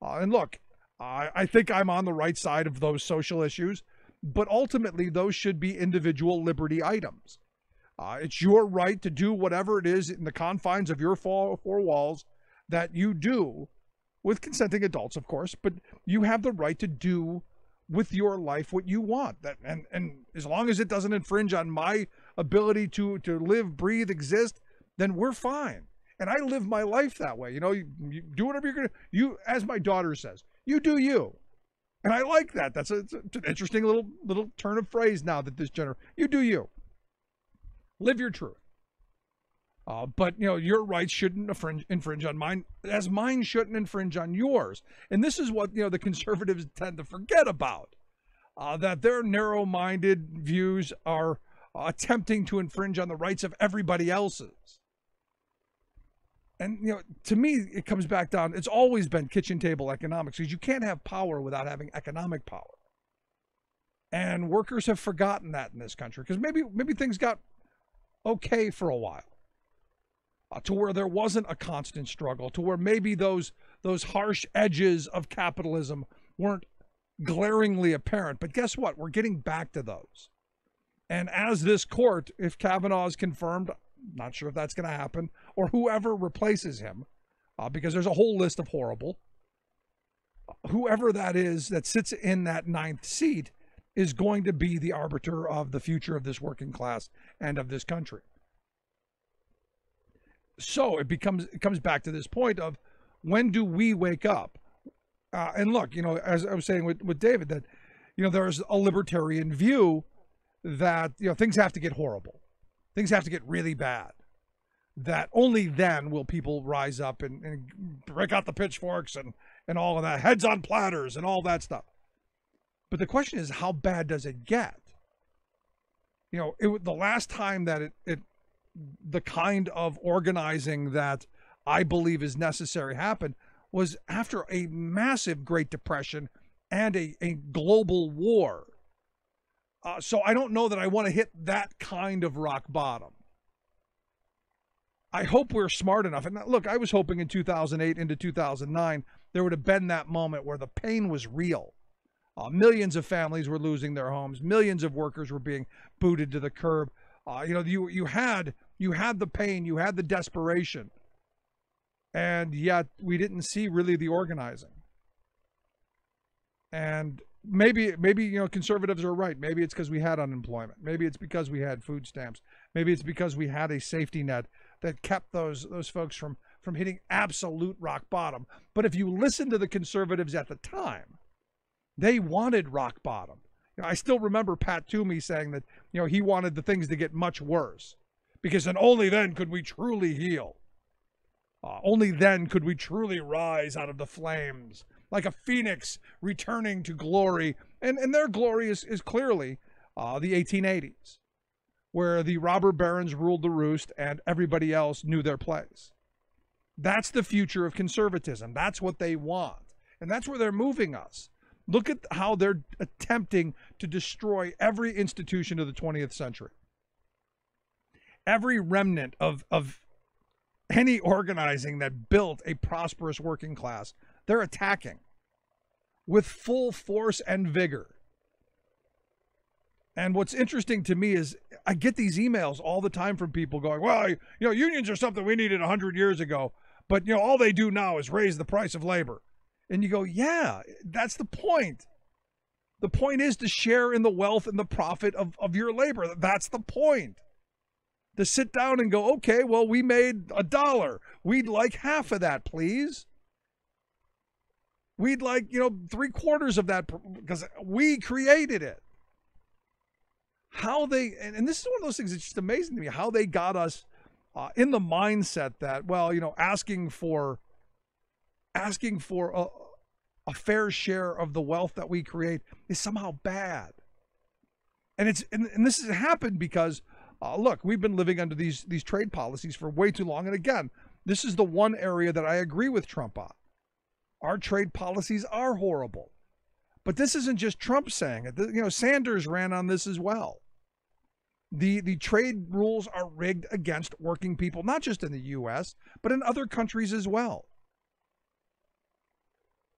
And look, I think I'm on the right side of those social issues. But ultimately, those should be individual liberty items. It's your right to do whatever it is in the confines of your four walls that you do, with consenting adults, of course, but you have the right to do with your life what you want. And as long as it doesn't infringe on my ability to live, breathe, exist, then we're fine. And I live my life that way. You do whatever you're going to, as my daughter says, you do you. And I like that. It's an interesting little turn of phrase now that this you do you. Live your truth. But, your rights shouldn't infringe on mine, as mine shouldn't infringe on yours. And this is what, the conservatives tend to forget about, that their narrow-minded views are attempting to infringe on the rights of everybody else's. And, to me, it comes back down, it's always been kitchen table economics, because you can't have power without having economic power. And workers have forgotten that in this country, because maybe things got okay for a while. to where there wasn't a constant struggle, to where maybe those harsh edges of capitalism weren't glaringly apparent. But guess what? We're getting back to those. And as this court, if Kavanaugh is confirmed, not sure if that's going to happen, or whoever replaces him, because there's a whole list of horrible, whoever that is that sits in that 9th seat is going to be the arbiter of the future of this working class and of this country. So it comes back to this point of, when do we wake up? And look, as I was saying with David, that, there's a libertarian view that, things have to get horrible. Things have to get really bad. That only then will people rise up and break out the pitchforks and all of that, heads on platters and all that stuff. But the question is, how bad does it get? The last time that the kind of organizing that I believe is necessary happened was after a massive Great Depression and a global war. So I don't know that I want to hit that kind of rock bottom. I hope we're smart enough. And look, I was hoping in 2008 into 2009, there would have been that moment where the pain was real. Millions of families were losing their homes. Millions of workers were being booted to the curb. You had the pain, you had the desperation, and yet we didn't see really the organizing. And maybe conservatives are right. Maybe it's because we had unemployment. Maybe it's because we had food stamps. Maybe it's because we had a safety net that kept those folks from hitting absolute rock bottom. But if you listen to the conservatives at the time, they wanted rock bottom. I still remember Pat Toomey saying that, he wanted the things to get much worse, because then only then could we truly heal. Only then could we truly rise out of the flames, like a phoenix returning to glory. And their glory is clearly the 1880s, where the robber barons ruled the roost and everybody else knew their place. That's the future of conservatism. That's what they want. And that's where they're moving us. Look at how they're attempting to destroy every institution of the 20th century. Every remnant of any organizing that built a prosperous working class, they're attacking with full force and vigor. And what's interesting to me is I get these emails all the time from people going, well, unions are something we needed 100 years ago, but, all they do now is raise the price of labor. And you go, yeah, that's the point. The point is to share in the wealth and the profit of your labor. That's the point. To sit down and go, okay, well, we made $1. We'd like half of that, please. We'd like, 3/4 of that because we created it. How they, and this is one of those things that's just amazing to me, how they got us in the mindset that, well, asking for a fair share of the wealth that we create is somehow bad. And this has happened because, look, we've been living under these trade policies for way too long. And again, this is the one area that I agree with Trump on. Our trade policies are horrible. But this isn't just Trump saying it. Sanders ran on this as well. The trade rules are rigged against working people, not just in the U.S., but in other countries as well.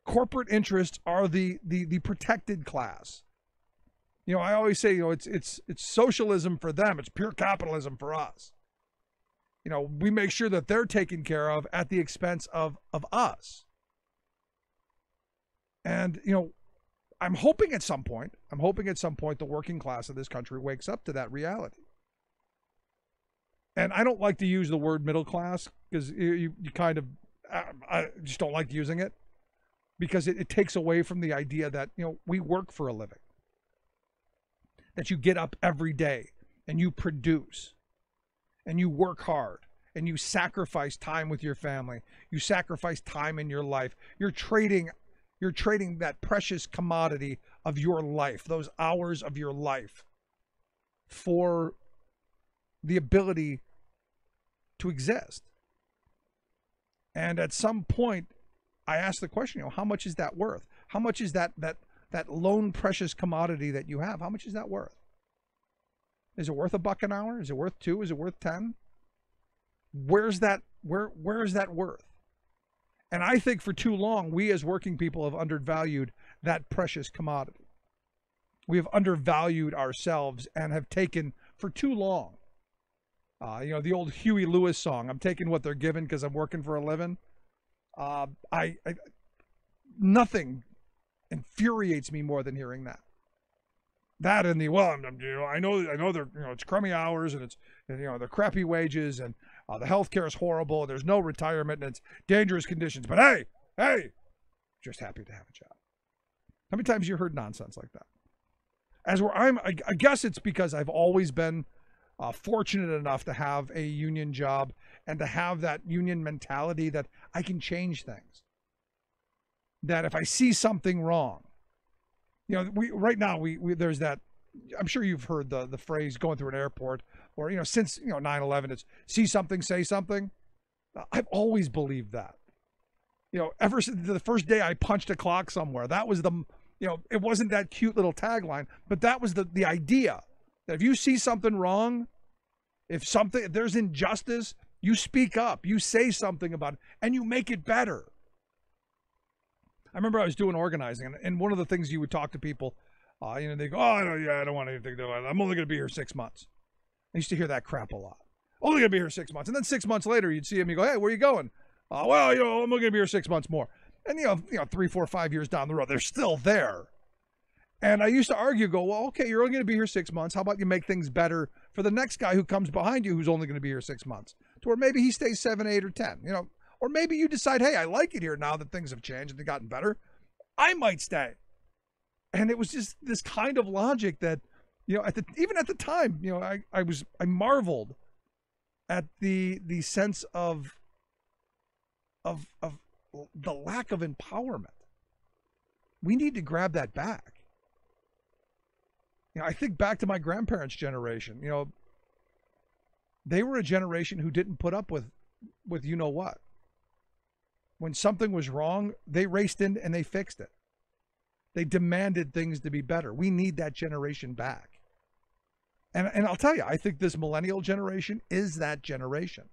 Corporate interests are the protected class. I always say, it's socialism for them. It's pure capitalism for us. We make sure that they're taken care of at the expense of us. And, I'm hoping at some point the working class of this country wakes up to that reality. And I don't like to use the word middle class because you kind of, I just don't like using it. Because it takes away from the idea that, we work for a living. That you get up every day and you produce and you work hard and you sacrifice time with your family. You sacrifice time in your life. You're trading that precious commodity of your life, those hours of your life, for the ability to exist. And at some point, I ask the question, how much is that worth? How much is that lone precious commodity that you have? How much is that worth? Is it worth $1 an hour? Is it worth $2? Is it worth 10? where's that worth? And I think for too long, we as working people have undervalued that precious commodity. We have undervalued ourselves and have taken for too long. The old Huey Lewis song, I'm taking what they're given because I'm working for a living. Nothing infuriates me more than hearing that. That and I know they're, it's crummy hours and it's, they're crappy wages and the health care is horrible. And there's no retirement and it's dangerous conditions. But hey, just happy to have a job. How many times you heard nonsense like that? I guess it's because I've always been fortunate enough to have a union job and to have that union mentality that I can change things. That if I see something wrong, there's that, I'm sure you've heard the phrase going through an airport or, since, 9/11, it's see something, say something. I've always believed that. Ever since the first day I punched a clock somewhere, that was it wasn't that cute little tagline, but that was the idea that if you see something wrong, if there's injustice, you speak up, you say something about it, and you make it better. I remember I was doing organizing, and one of the things you would talk to people, they go, I don't want anything to do with it. I'm only going to be here 6 months. I used to hear that crap a lot. Only going to be here 6 months. And then 6 months later, you'd see him, you go, hey, where are you going? I'm only going to be here 6 months more. And, 3, 4, 5 years down the road, they're still there. And I used to argue, well, okay, you're only going to be here 6 months. How about you make things better for the next guy who comes behind you who's only going to be here 6 months? To where maybe he stays 7, 8, or 10, Or maybe you decide, hey, I like it here now that things have changed and they've gotten better. I might stay. And it was just this kind of logic that, even at the time, I marveled at the sense of the lack of empowerment. We need to grab that back. I think back to my grandparents' generation. They were a generation who didn't put up with what. When something was wrong, they raced in and they fixed it. They demanded things to be better. We need that generation back. And I'll tell you, I think this millennial generation is that generation.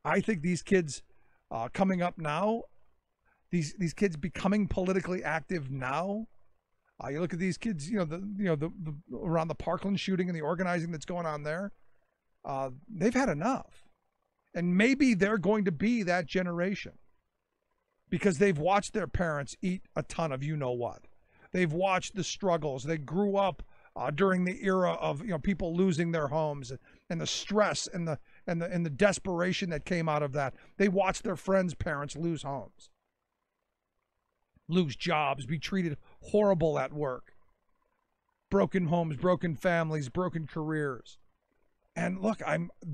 I think these kids coming up now, these kids becoming politically active now. You look at these kids, around the Parkland shooting and the organizing that's going on there. They've had enough. And maybe they're going to be that generation. Because they've watched their parents eat a ton of what. They've watched the struggles. They grew up during the era of people losing their homes and the stress and the desperation that came out of that. They watched their friends' parents lose homes, lose jobs, be treated horrible at work, broken homes, broken families, broken careers. And look,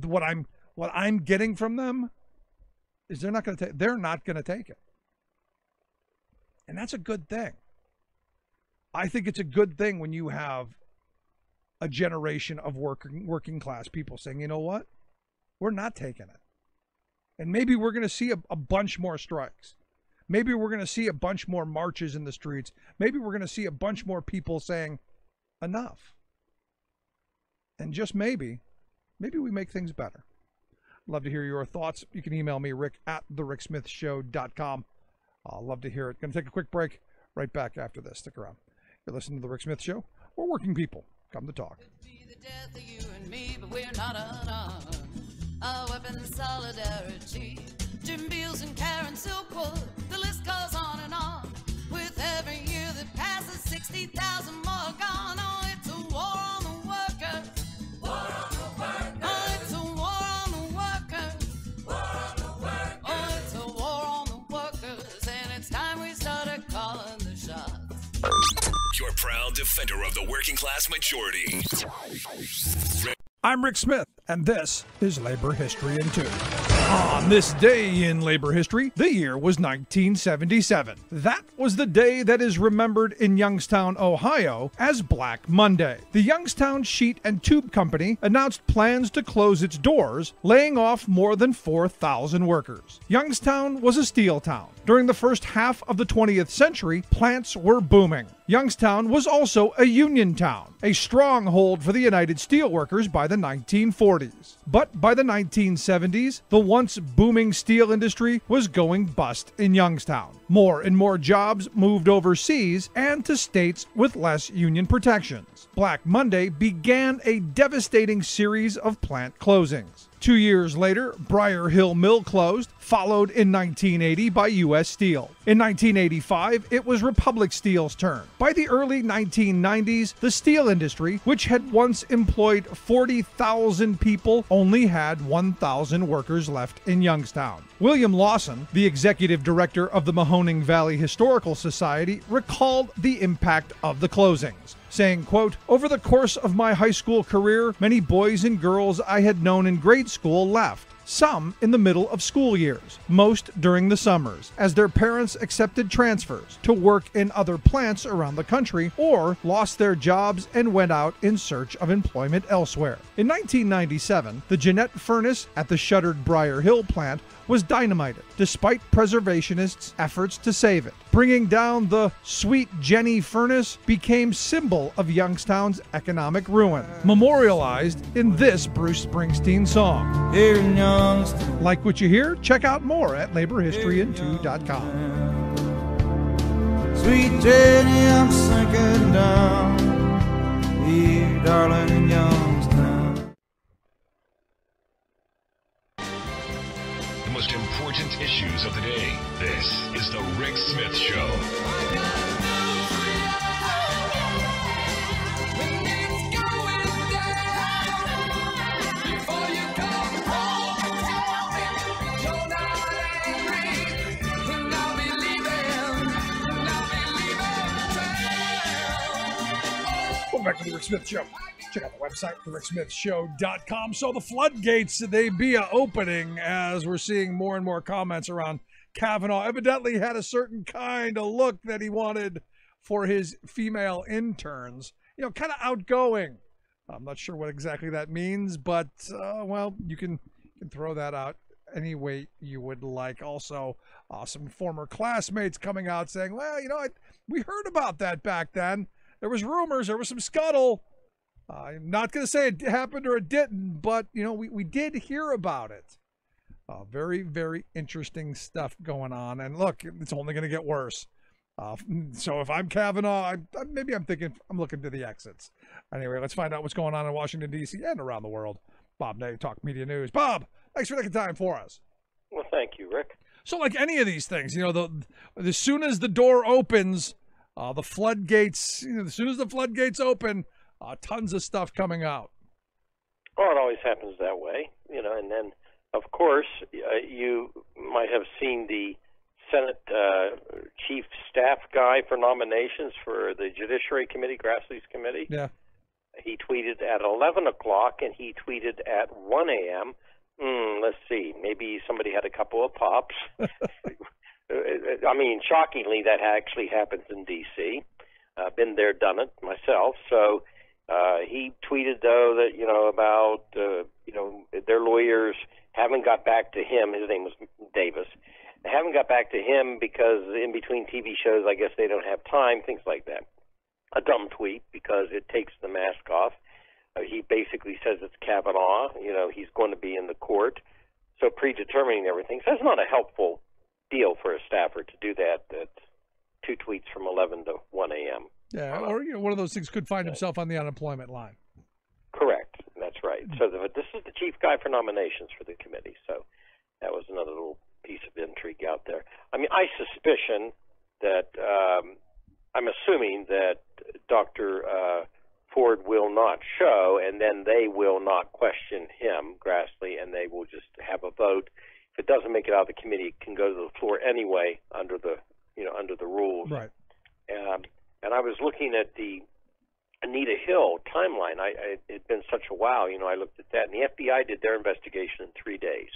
what I'm getting from them is they're not going to take it. And that's a good thing. I think it's a good thing when you have a generation of working class people saying, you know what? We're not taking it. And maybe we're going to see a bunch more strikes. Maybe we're going to see a bunch more marches in the streets. Maybe we're going to see a bunch more people saying, enough. And just maybe we make things better. I'd love to hear your thoughts. You can email me, rick@thericksmithshow.com. I'll love to hear it. Going to take a quick break. Right back after this. Stick around. You're listening to The Rick Smith Show, where working people come to talk. The death of you and me, but we're not unarmed. Our weapon is solidarity. Jim Beals and Karen Silkwood, the list goes on and on. With every year that passes, 60,000 more gone. Oh, it's a war on the workers. War on the workers. Oh, it's a war on the workers. War on the workers. Oh, it's a war on the workers. And it's time we started calling the shots. Your proud defender of the working class majority. I'm Rick Smith, and this is Labor History in 2. On this day in labor history, the year was 1977. That was the day that is remembered in Youngstown, Ohio as Black Monday. The Youngstown Sheet and Tube Company announced plans to close its doors, laying off more than 4,000 workers. Youngstown was a steel town. During the first half of the 20th century, plants were booming. Youngstown was also a union town, a stronghold for the United Steelworkers by the 1940s. But by the 1970s, the once booming steel industry was going bust in Youngstown. More and more jobs moved overseas and to states with less union protections. Black Monday began a devastating series of plant closings. 2 years later, Briar Hill Mill closed, followed in 1980 by U.S. Steel. In 1985, it was Republic Steel's turn. By the early 1990s, the steel industry, which had once employed 40,000 people, only had 1,000 workers left in Youngstown. William Lawson, the executive director of the Mahoning Valley Historical Society, recalled the impact of the closings, saying, quote, "Over the course of my high school career, many boys and girls I had known in grade school left. Some in the middle of school years, most during the summers, as their parents accepted transfers to work in other plants around the country or lost their jobs and went out in search of employment elsewhere." In 1997, the Jeanette furnace at the shuttered Briar Hill plant was dynamited, despite preservationists' efforts to save it. Bringing down the Sweet Jenny furnace became symbol of Youngstown's economic ruin, memorialized in this Bruce Springsteen song. Here in Youngstown. Like what you hear? Check out more at laborhistoryin2.com. Sweet Jenny, I'm sinking down here, darling, in Youngstown. The most important issues of the day. This is the Rick Smith Show. Welcome back to the Rick Smith Show. Check out the website, thericksmithshow.com. So the floodgates, they be opening as we're seeing more and more comments around Kavanaugh. Evidently had a certain kind of look that he wanted for his female interns. You know, kind of outgoing. I'm not sure what exactly that means, but, well, you can throw that out any way you would like. Also, some former classmates coming out saying, well, you know, we heard about that back then. There was rumors, there was some scuttle. I'm not going to say it happened or it didn't, but, you know, we did hear about it. Very, very interesting stuff going on. And look, it's only going to get worse. So if I'm Kavanaugh, maybe I'm looking to the exits. Anyway, let's find out what's going on in Washington, D.C. and around the world. Bob Nay, Talk Media News. Bob, thanks for taking time for us. Well, thank you, Rick. So like any of these things, you know, as soon as the door opens, the floodgates, you know, as soon as the floodgates open, tons of stuff coming out. Well, it always happens that way, you know, and then, of course, you might have seen the Senate chief staff guy for nominations for the Judiciary Committee, Grassley's committee. Yeah. He tweeted at 11 o'clock, and he tweeted at 1 a.m. Let's see, maybe somebody had a couple of pops. I mean, shockingly, that actually happens in D.C. Been there, done it myself. So he tweeted, though, that, you know, about, you know, their lawyers haven't got back to him. His name was Davis. They haven't got back to him because in between TV shows, I guess they don't have time, things like that. A dumb tweet because it takes the mask off. He basically says it's Kavanaugh. You know, he's going to be in the court. So predetermining everything. So that's not a helpful deal for a staffer to do that. That's two tweets from 11 to 1 a.m. Yeah, or, you know, one of those things could find himself on the unemployment line. Correct. That's right. So this is the chief guy for nominations for the committee. So that was another little piece of intrigue out there. I mean, I suspicion that I'm assuming that Dr. Ford will not show, and then they will not question him, Grassley, and they will just have a vote. If it doesn't make it out of the committee, it can go to the floor anyway under the rules. Right. And I was looking at the Anita Hill timeline. It'd been such a while, you know, I looked at that, and the FBI did their investigation in 3 days.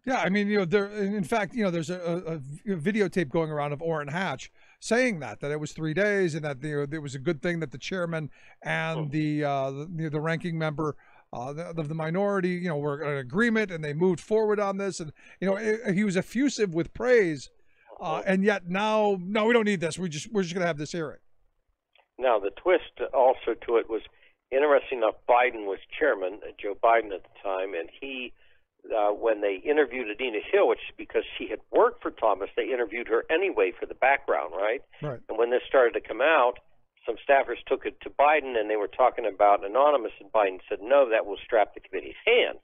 Yeah, I mean, you know, in fact, you know, there's a videotape going around of Orrin Hatch saying that it was 3 days, and that it was a good thing that the chairman and the ranking member the minority, you know, were in agreement and they moved forward on this. And, you know, he was effusive with praise. And yet now, no, we don't need this. We're just going to have this hearing. Now, the twist also to it was, interesting enough, Biden was chairman, Joe Biden at the time, and he, when they interviewed Adina Hill, which is because she had worked for Thomas, they interviewed her anyway for the background, right? Right. And when this started to come out, some staffers took it to Biden, and they were talking about anonymous, and Biden said, no, that will strap the committee's hands.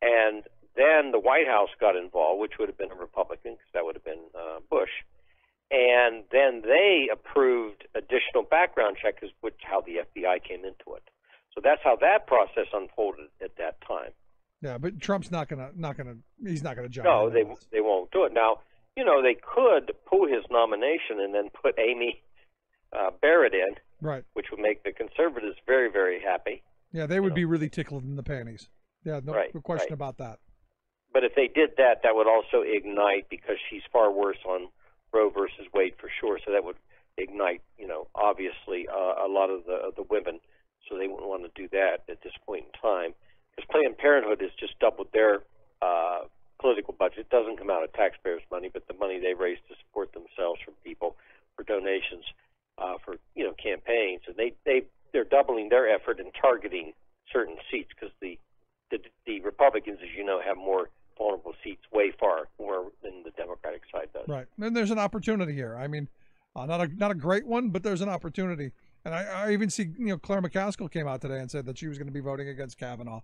And then the White House got involved, which would have been a Republican, because that would have been Bush. And then they approved additional background checks, which how the FBI came into it. So that's how that process unfolded at that time. Yeah, but Trump's he's not gonna jump. No, they won't do it. Now, you know, they could pull his nomination and then put Amy Barrett in, right, which would make the conservatives very, very happy. Yeah, they would be really tickled in the panties. Yeah, no question about that. But if they did that, that would also ignite, because she's far worse on Roe versus Wade for sure. So that would ignite, you know, obviously a lot of the women. So they wouldn't want to do that at this point in time, because Planned Parenthood has just doubled their political budget. It doesn't come out of taxpayers' money, but the money they raise to support themselves from people for donations for, you know, campaigns, and they're doubling their effort in targeting certain seats, because the Republicans, as you know, have more vulnerable seats, way far more than the Democratic side does. Right, and there's an opportunity here. I mean, not a great one, but there's an opportunity. And I even see, you know, Claire McCaskill came out today and said that she was going to be voting against Kavanaugh,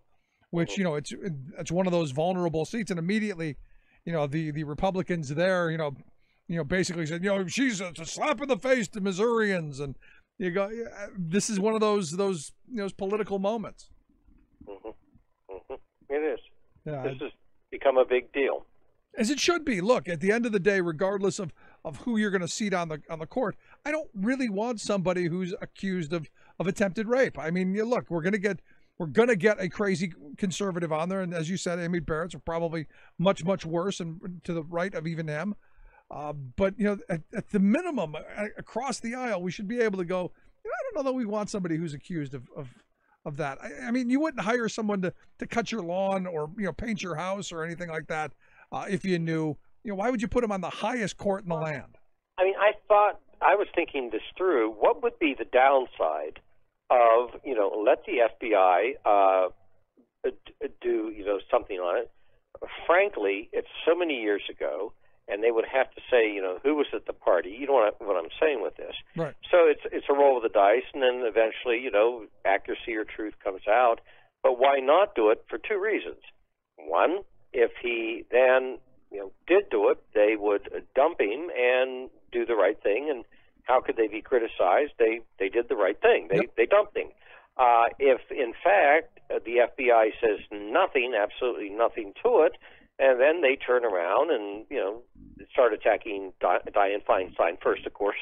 which, you know, it's one of those vulnerable seats. And immediately, you know, the Republicans there, you know, basically said, you know, she's a slap in the face to Missourians, and you go, this is one of those political moments. It is. Yeah, this has become a big deal. As it should be. Look, at the end of the day, regardless of who you're going to seat on the court, I don't really want somebody who's accused of attempted rape. I mean, look, we're going to get a crazy conservative on there, and as you said, Amy Barrett's are probably much worse and to the right of even him. But you know, at the minimum, across the aisle, we should be able to go, you know, I don't know that we want somebody who's accused of that. I mean, you wouldn't hire someone to cut your lawn or, you know, paint your house or anything like that if you knew. You know, why would you put him on the highest court in the land? I mean, I was thinking this through. What would be the downside of, you know, let the FBI do, you know, something on it? Frankly, it's so many years ago, and they would have to say, you know, who was at the party. You know what I'm saying with this. Right. So it's a roll of the dice, and then eventually, you know, accuracy or truth comes out. But why not do it for two reasons? One, if he then, you know, did do it, they would dump him and do the right thing. And how could they be criticized? They did the right thing. They dumped him. If in fact the FBI says nothing, absolutely nothing to it, and then they turn around and, you know, start attacking Dianne Feinstein first, of course,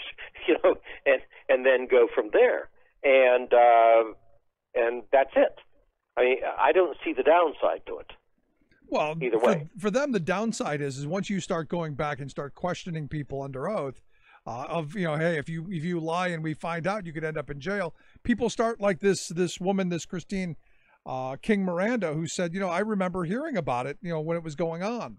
you know, and then go from there. And that's it. I mean, I don't see the downside to it. Well, either way, for them, the downside is once you start going back and start questioning people under oath, of, you know, hey, if you lie and we find out, you could end up in jail. People start like this woman, this Christine King Miranda, who said, you know, I remember hearing about it, you know, when it was going on.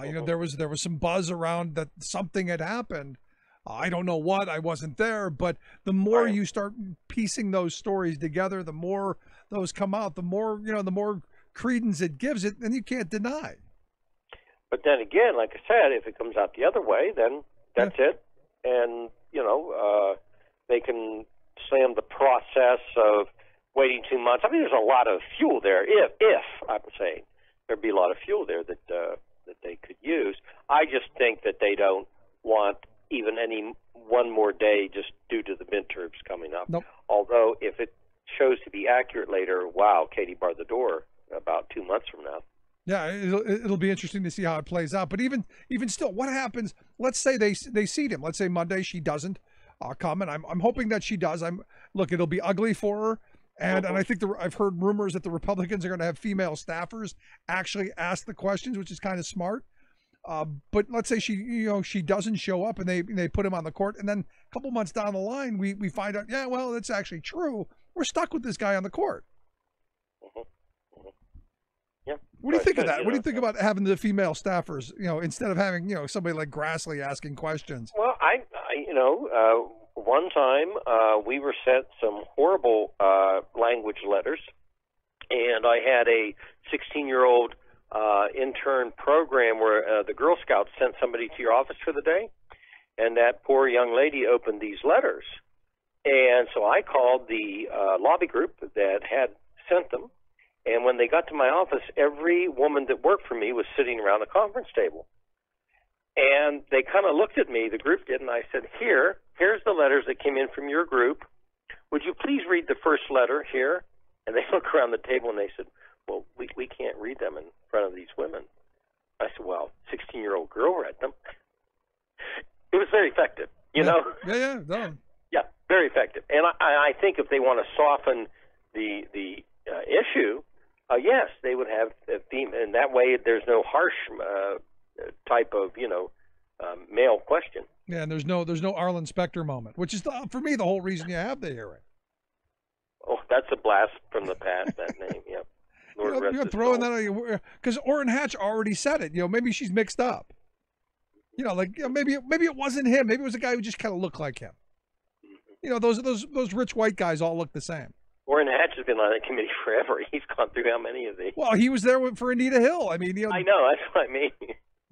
You know, there was some buzz around that something had happened. I don't know what, I wasn't there, but the more you start piecing those stories together, the more those come out, the more, you know, the more credence it gives it, and you can't deny. But then again, like I said, if it comes out the other way, then that's it. And, you know, they can slam the process of waiting 2 months. I mean, there's a lot of fuel there. If I'm saying there'd be a lot of fuel there that they could use. I just think that they don't want even any one more day just due to the midterms coming up. Nope. Although if it shows to be accurate later, wow, Katie barred the door about 2 months from now. Yeah, it'll be interesting to see how it plays out. But even still, what happens? Let's say they seat him. Let's say Monday she doesn't come, and I'm hoping that she does. Look, it'll be ugly for her, and I think I've heard rumors that the Republicans are going to have female staffers actually ask the questions, which is kind of smart. But let's say she doesn't show up, and they put him on the court, and then a couple months down the line we find out, yeah, well, that's actually true. We're stuck with this guy on the court. Yeah. What do you So think of it's good, that? What do you think about having the female staffers, instead of having, somebody like Grassley asking questions? Well, one time we were sent some horrible language letters, and I had a 16-year-old intern program where the Girl Scouts sent somebody to your office for the day, and that poor young lady opened these letters. And so I called the lobby group that had sent them, and when they got to my office, every woman that worked for me was sitting around the conference table. And they kind of looked at me, the group did, and I said, here's the letters that came in from your group. Would you please read the first letter here? And they looked around the table and they said, well, we can't read them in front of these women. I said, well, 16-year-old girl read them. It was very effective, you know? Yeah, no. Yeah, very effective. And I think if they want to soften the issue, yes, they would have a theme, and that way there's no harsh type of, male question. Yeah, and there's no Arlen Specter moment, which is, for me, the whole reason you have the hearing. Oh, that's a blast from the past, that name, yep. You're throwing that on, because Orrin Hatch already said it. Maybe she's mixed up. Maybe it wasn't him. Maybe it was a guy who just kind of looked like him. Those rich white guys all look the same. Orrin Hatch has been on that committee forever. He's gone through how many of these? Well, he was there for Anita Hill. I mean, I know, that's what I mean.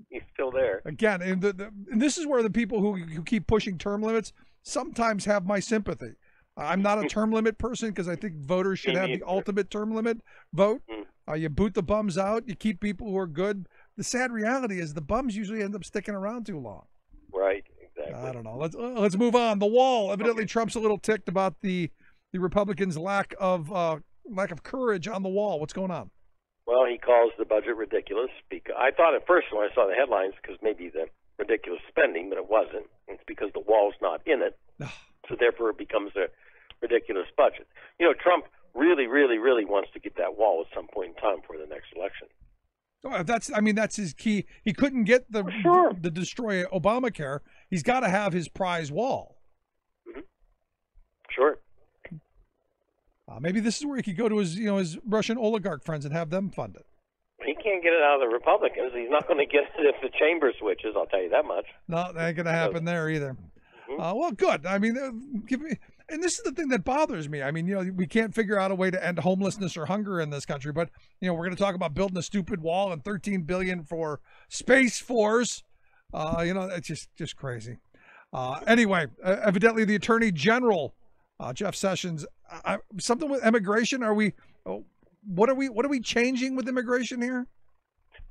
He's still there. Again, and this is where the people who keep pushing term limits sometimes have my sympathy. I'm not a term limit person because I think voters should have the ultimate term limit vote. You boot the bums out. You keep people who are good. The sad reality is the bums usually end up sticking around too long. Right, exactly. I don't know. Let's move on. The wall. Evidently, Trump's a little ticked about the Republicans' lack of courage on the wall. What's going on? Well, he calls the budget ridiculous. I thought at first when I saw the headlines, because maybe the ridiculous spending, but it wasn't. It's because the wall's not in it. So therefore it becomes a ridiculous budget. Trump really, really, really wants to get that wall at some point in time for the next election. That's his key. He couldn't get the destroy Obamacare. He's got to have his prize wall. Mm-hmm. Sure. Maybe this is where he could go to his Russian oligarch friends and have them fund it. He can't get it out of the Republicans. He's not going to get it if the chamber switches, I'll tell you that much. No, that ain't going to happen there either. Mm-hmm. Well, good. I mean, and this is the thing that bothers me. I mean, we can't figure out a way to end homelessness or hunger in this country, but, we're going to talk about building a stupid wall and $13 billion for Space Force. It's just crazy. Anyway, evidently the Attorney General, Jeff Sessions, something with immigration. What are we changing with immigration here?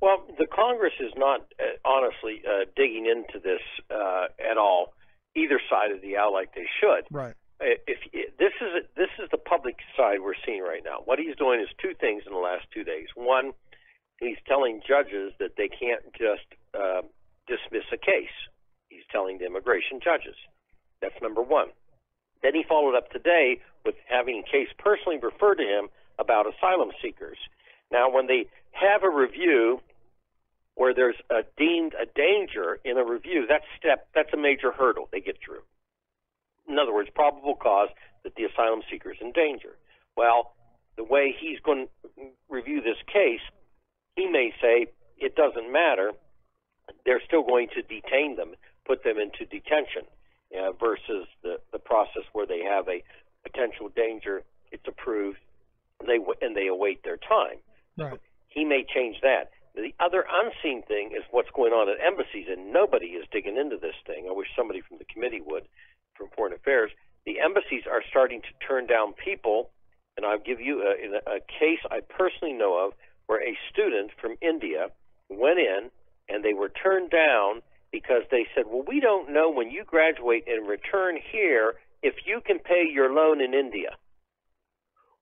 Well, the Congress is not honestly digging into this at all, either side of the aisle like they should. Right. This is the public side we're seeing right now. What he's doing is two things in the last 2 days. One, he's telling judges that they can't just dismiss a case. He's telling the immigration judges. That's number one. Then he followed up today with having a case personally referred to him about asylum seekers. Now, when they have a review where there's deemed a danger in a review, that's a major hurdle they get through. In other words, probable cause that the asylum seeker is in danger. Well, the way he's going to review this case, he may say it doesn't matter. They're still going to detain them, put them into detention, versus the process where they have a potential danger, it's approved, and they await their time. Right. He may change that. The other unseen thing is what's going on at embassies, and nobody is digging into this thing. I wish somebody from the committee would, from Foreign Affairs. The embassies are starting to turn down people, and I'll give you a case I personally know of where a student from India went in, and they were turned down because they said, well, we don't know when you graduate and return here if you can pay your loan in India.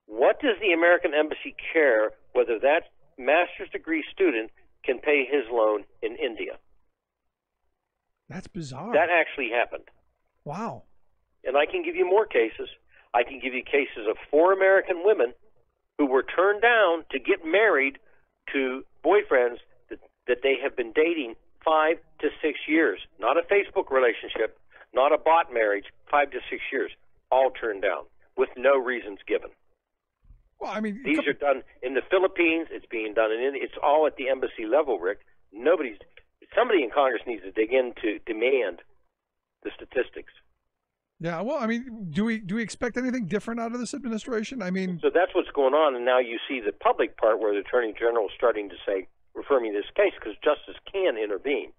What does the American embassy care whether that master's degree student can pay his loan in India? That's bizarre. That actually happened. Wow. And I can give you more cases. I can give you cases of 4 American women who were turned down to get married to boyfriends that they have been dating 5 to 6 years. Not a Facebook relationship, not a bot marriage, 5 to 6 years. All turned down with no reasons given. Well, I mean, these are done in the Philippines. It's being done in India. It's all at the embassy level, Rick. Somebody in Congress needs to dig in to demand the statistics. Yeah, well, I mean, do we expect anything different out of this administration? I mean, so that's what's going on, and now you see the public part where the Attorney General is starting to say, refer me to this case, because justice can intervene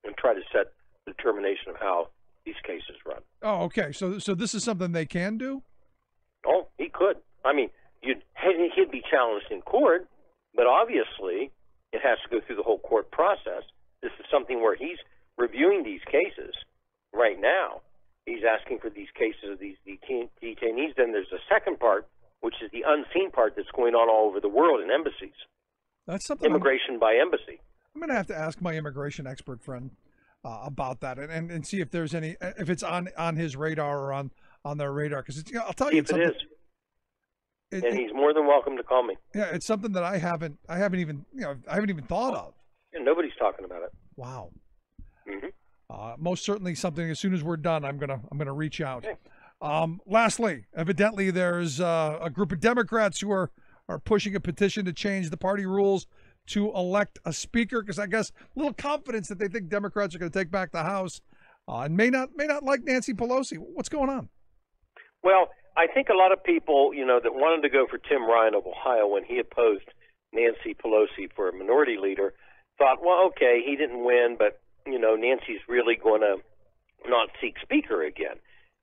and try to set the determination of how these cases run. Oh, okay. So this is something they can do? Oh, he could. I mean, he'd be challenged in court, but obviously it has to go through the whole court process. This is something where he's reviewing these cases right now. He's asking for these cases of these detainees. Then there's a second part, which is the unseen part that's going on all over the world in embassies. That's something. Immigration by embassy. I'm going to have to ask my immigration expert friend about that and see if there's any, if it's on his radar or on their radar. Because I'll tell you, if it is, and he's more than welcome to call me. Yeah, it's something that I haven't even thought of. Yeah, nobody's talking about it. Wow. Mm-hmm. Most certainly something. As soon as we're done, I'm gonna reach out. Lastly, evidently there's a group of Democrats who are pushing a petition to change the party rules to elect a speaker, because I guess a little confidence that they think Democrats are going to take back the House, and may not like Nancy Pelosi. What's going on? Well, I think a lot of people, that wanted to go for Tim Ryan of Ohio when he opposed Nancy Pelosi for a minority leader, thought, well, okay, he didn't win, but Nancy's really going to not seek speaker again.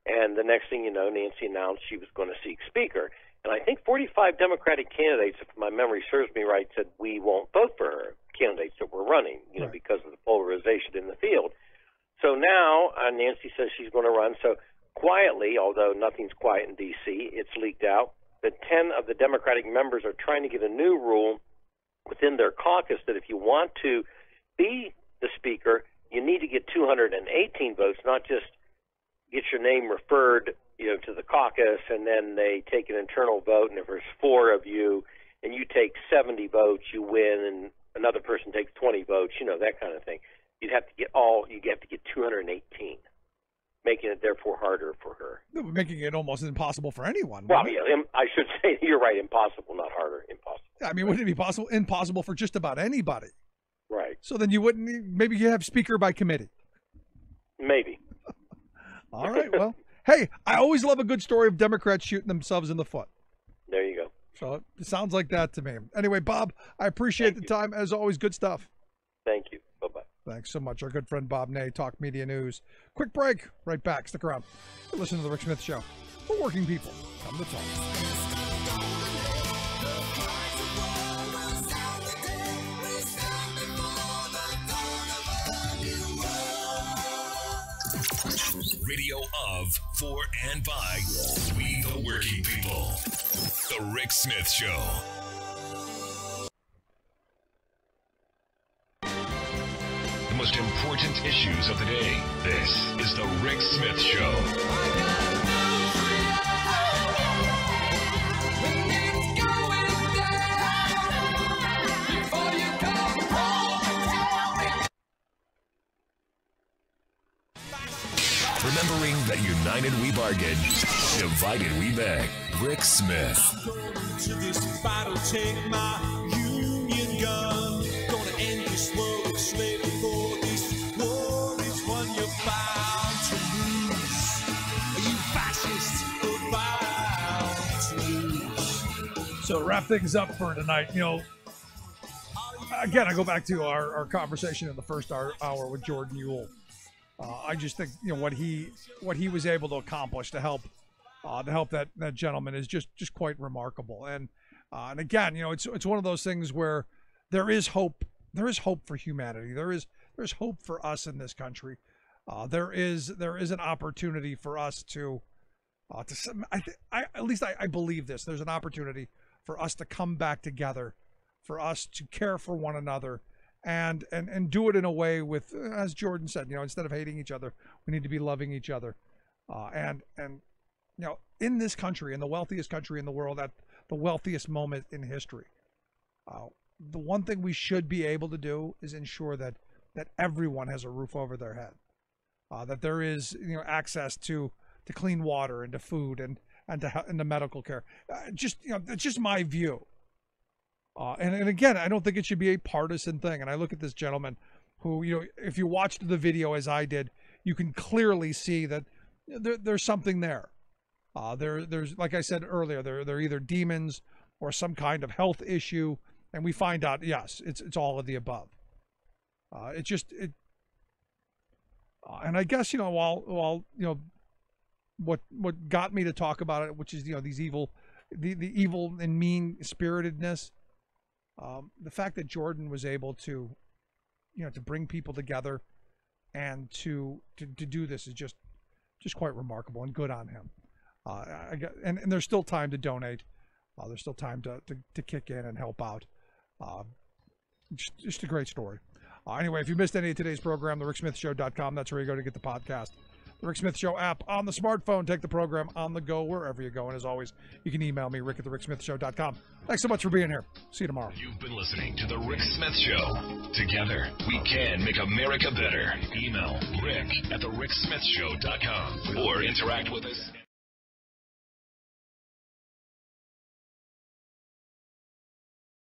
And the next thing you know, Nancy announced she was going to seek speaker. And I think 45 Democratic candidates, if my memory serves me right, said we won't vote for her, candidates that were running, right, because of the polarization in the field. So now Nancy says she's going to run. So quietly, although nothing's quiet in D.C., it's leaked out that 10 of the Democratic members are trying to get a new rule within their caucus that if you want to be the speaker, you need to get 218 votes, not just get your name referred, to the caucus, and then they take an internal vote, and if there's 4 of you, and you take 70 votes, you win, and another person takes 20 votes, that kind of thing. You have to get 218, making it therefore harder for her. Making it almost impossible for anyone. Well, I should say, you're right, impossible, not harder, impossible. I mean, wouldn't it be impossible for just about anybody? Right. So then you wouldn't, maybe you have speaker by committee. Maybe. All right, well, hey, I always love a good story of Democrats shooting themselves in the foot. There you go. So it sounds like that to me. Anyway, Bob, I appreciate the time. As always, good stuff. Thank you. Bye-bye. Thanks so much. Our good friend Bob Ney, Talk Media News. Quick break. Right back. Stick around. Listen to The Rick Smith Show. For working people. Come to talk. Radio of, for, and by we the working people. The Rick Smith Show. The most important issues of the day. This is the Rick Smith Show. Remembering that united we bargain, divided we beg. Rick Smith. To this battle, take my Union gun. Gonna end this world of slavery, for this war is one you're bound to lose. You fascists are bound to lose. So to wrap things up for tonight, again, I go back to our conversation in the first hour with Jordan Ewell. I just think what he was able to accomplish to help that gentleman is just quite remarkable. And again, it's one of those things where there is hope. There is hope for humanity. There's hope for us in this country. There is an opportunity for us to at least I believe this. There's an opportunity for us to come back together, for us to care for one another. And do it in a way with, as Jordan said, instead of hating each other, we need to be loving each other. And in this country, in the wealthiest country in the world, at the wealthiest moment in history, the one thing we should be able to do is ensure that everyone has a roof over their head, that there is access to clean water and to food and and to medical care. Just it's just my view. And again, I don't think it should be a partisan thing. And I look at this gentleman who, if you watched the video as I did, you can clearly see that there's something there. There's, like I said earlier, they're either demons or some kind of health issue, and we find out, yes, it's all of the above. And I guess while what got me to talk about it, which is these the evil and mean spiritedness, the fact that Jordan was able to to bring people together and to do this is just quite remarkable, and good on him. And there's still time to donate. There's still time to kick in and help out. Just a great story. Anyway, if you missed any of today's program, thericksmithshow.com, that's where you go to get the podcast. The Rick Smith Show app on the smartphone. Take the program on the go wherever you go. And as always, you can email me, rick@thericksmithshow.com. Thanks so much for being here. See you tomorrow. You've been listening to The Rick Smith Show. Together, we can make America better. Email rick@thericksmithshow.com or interact with us.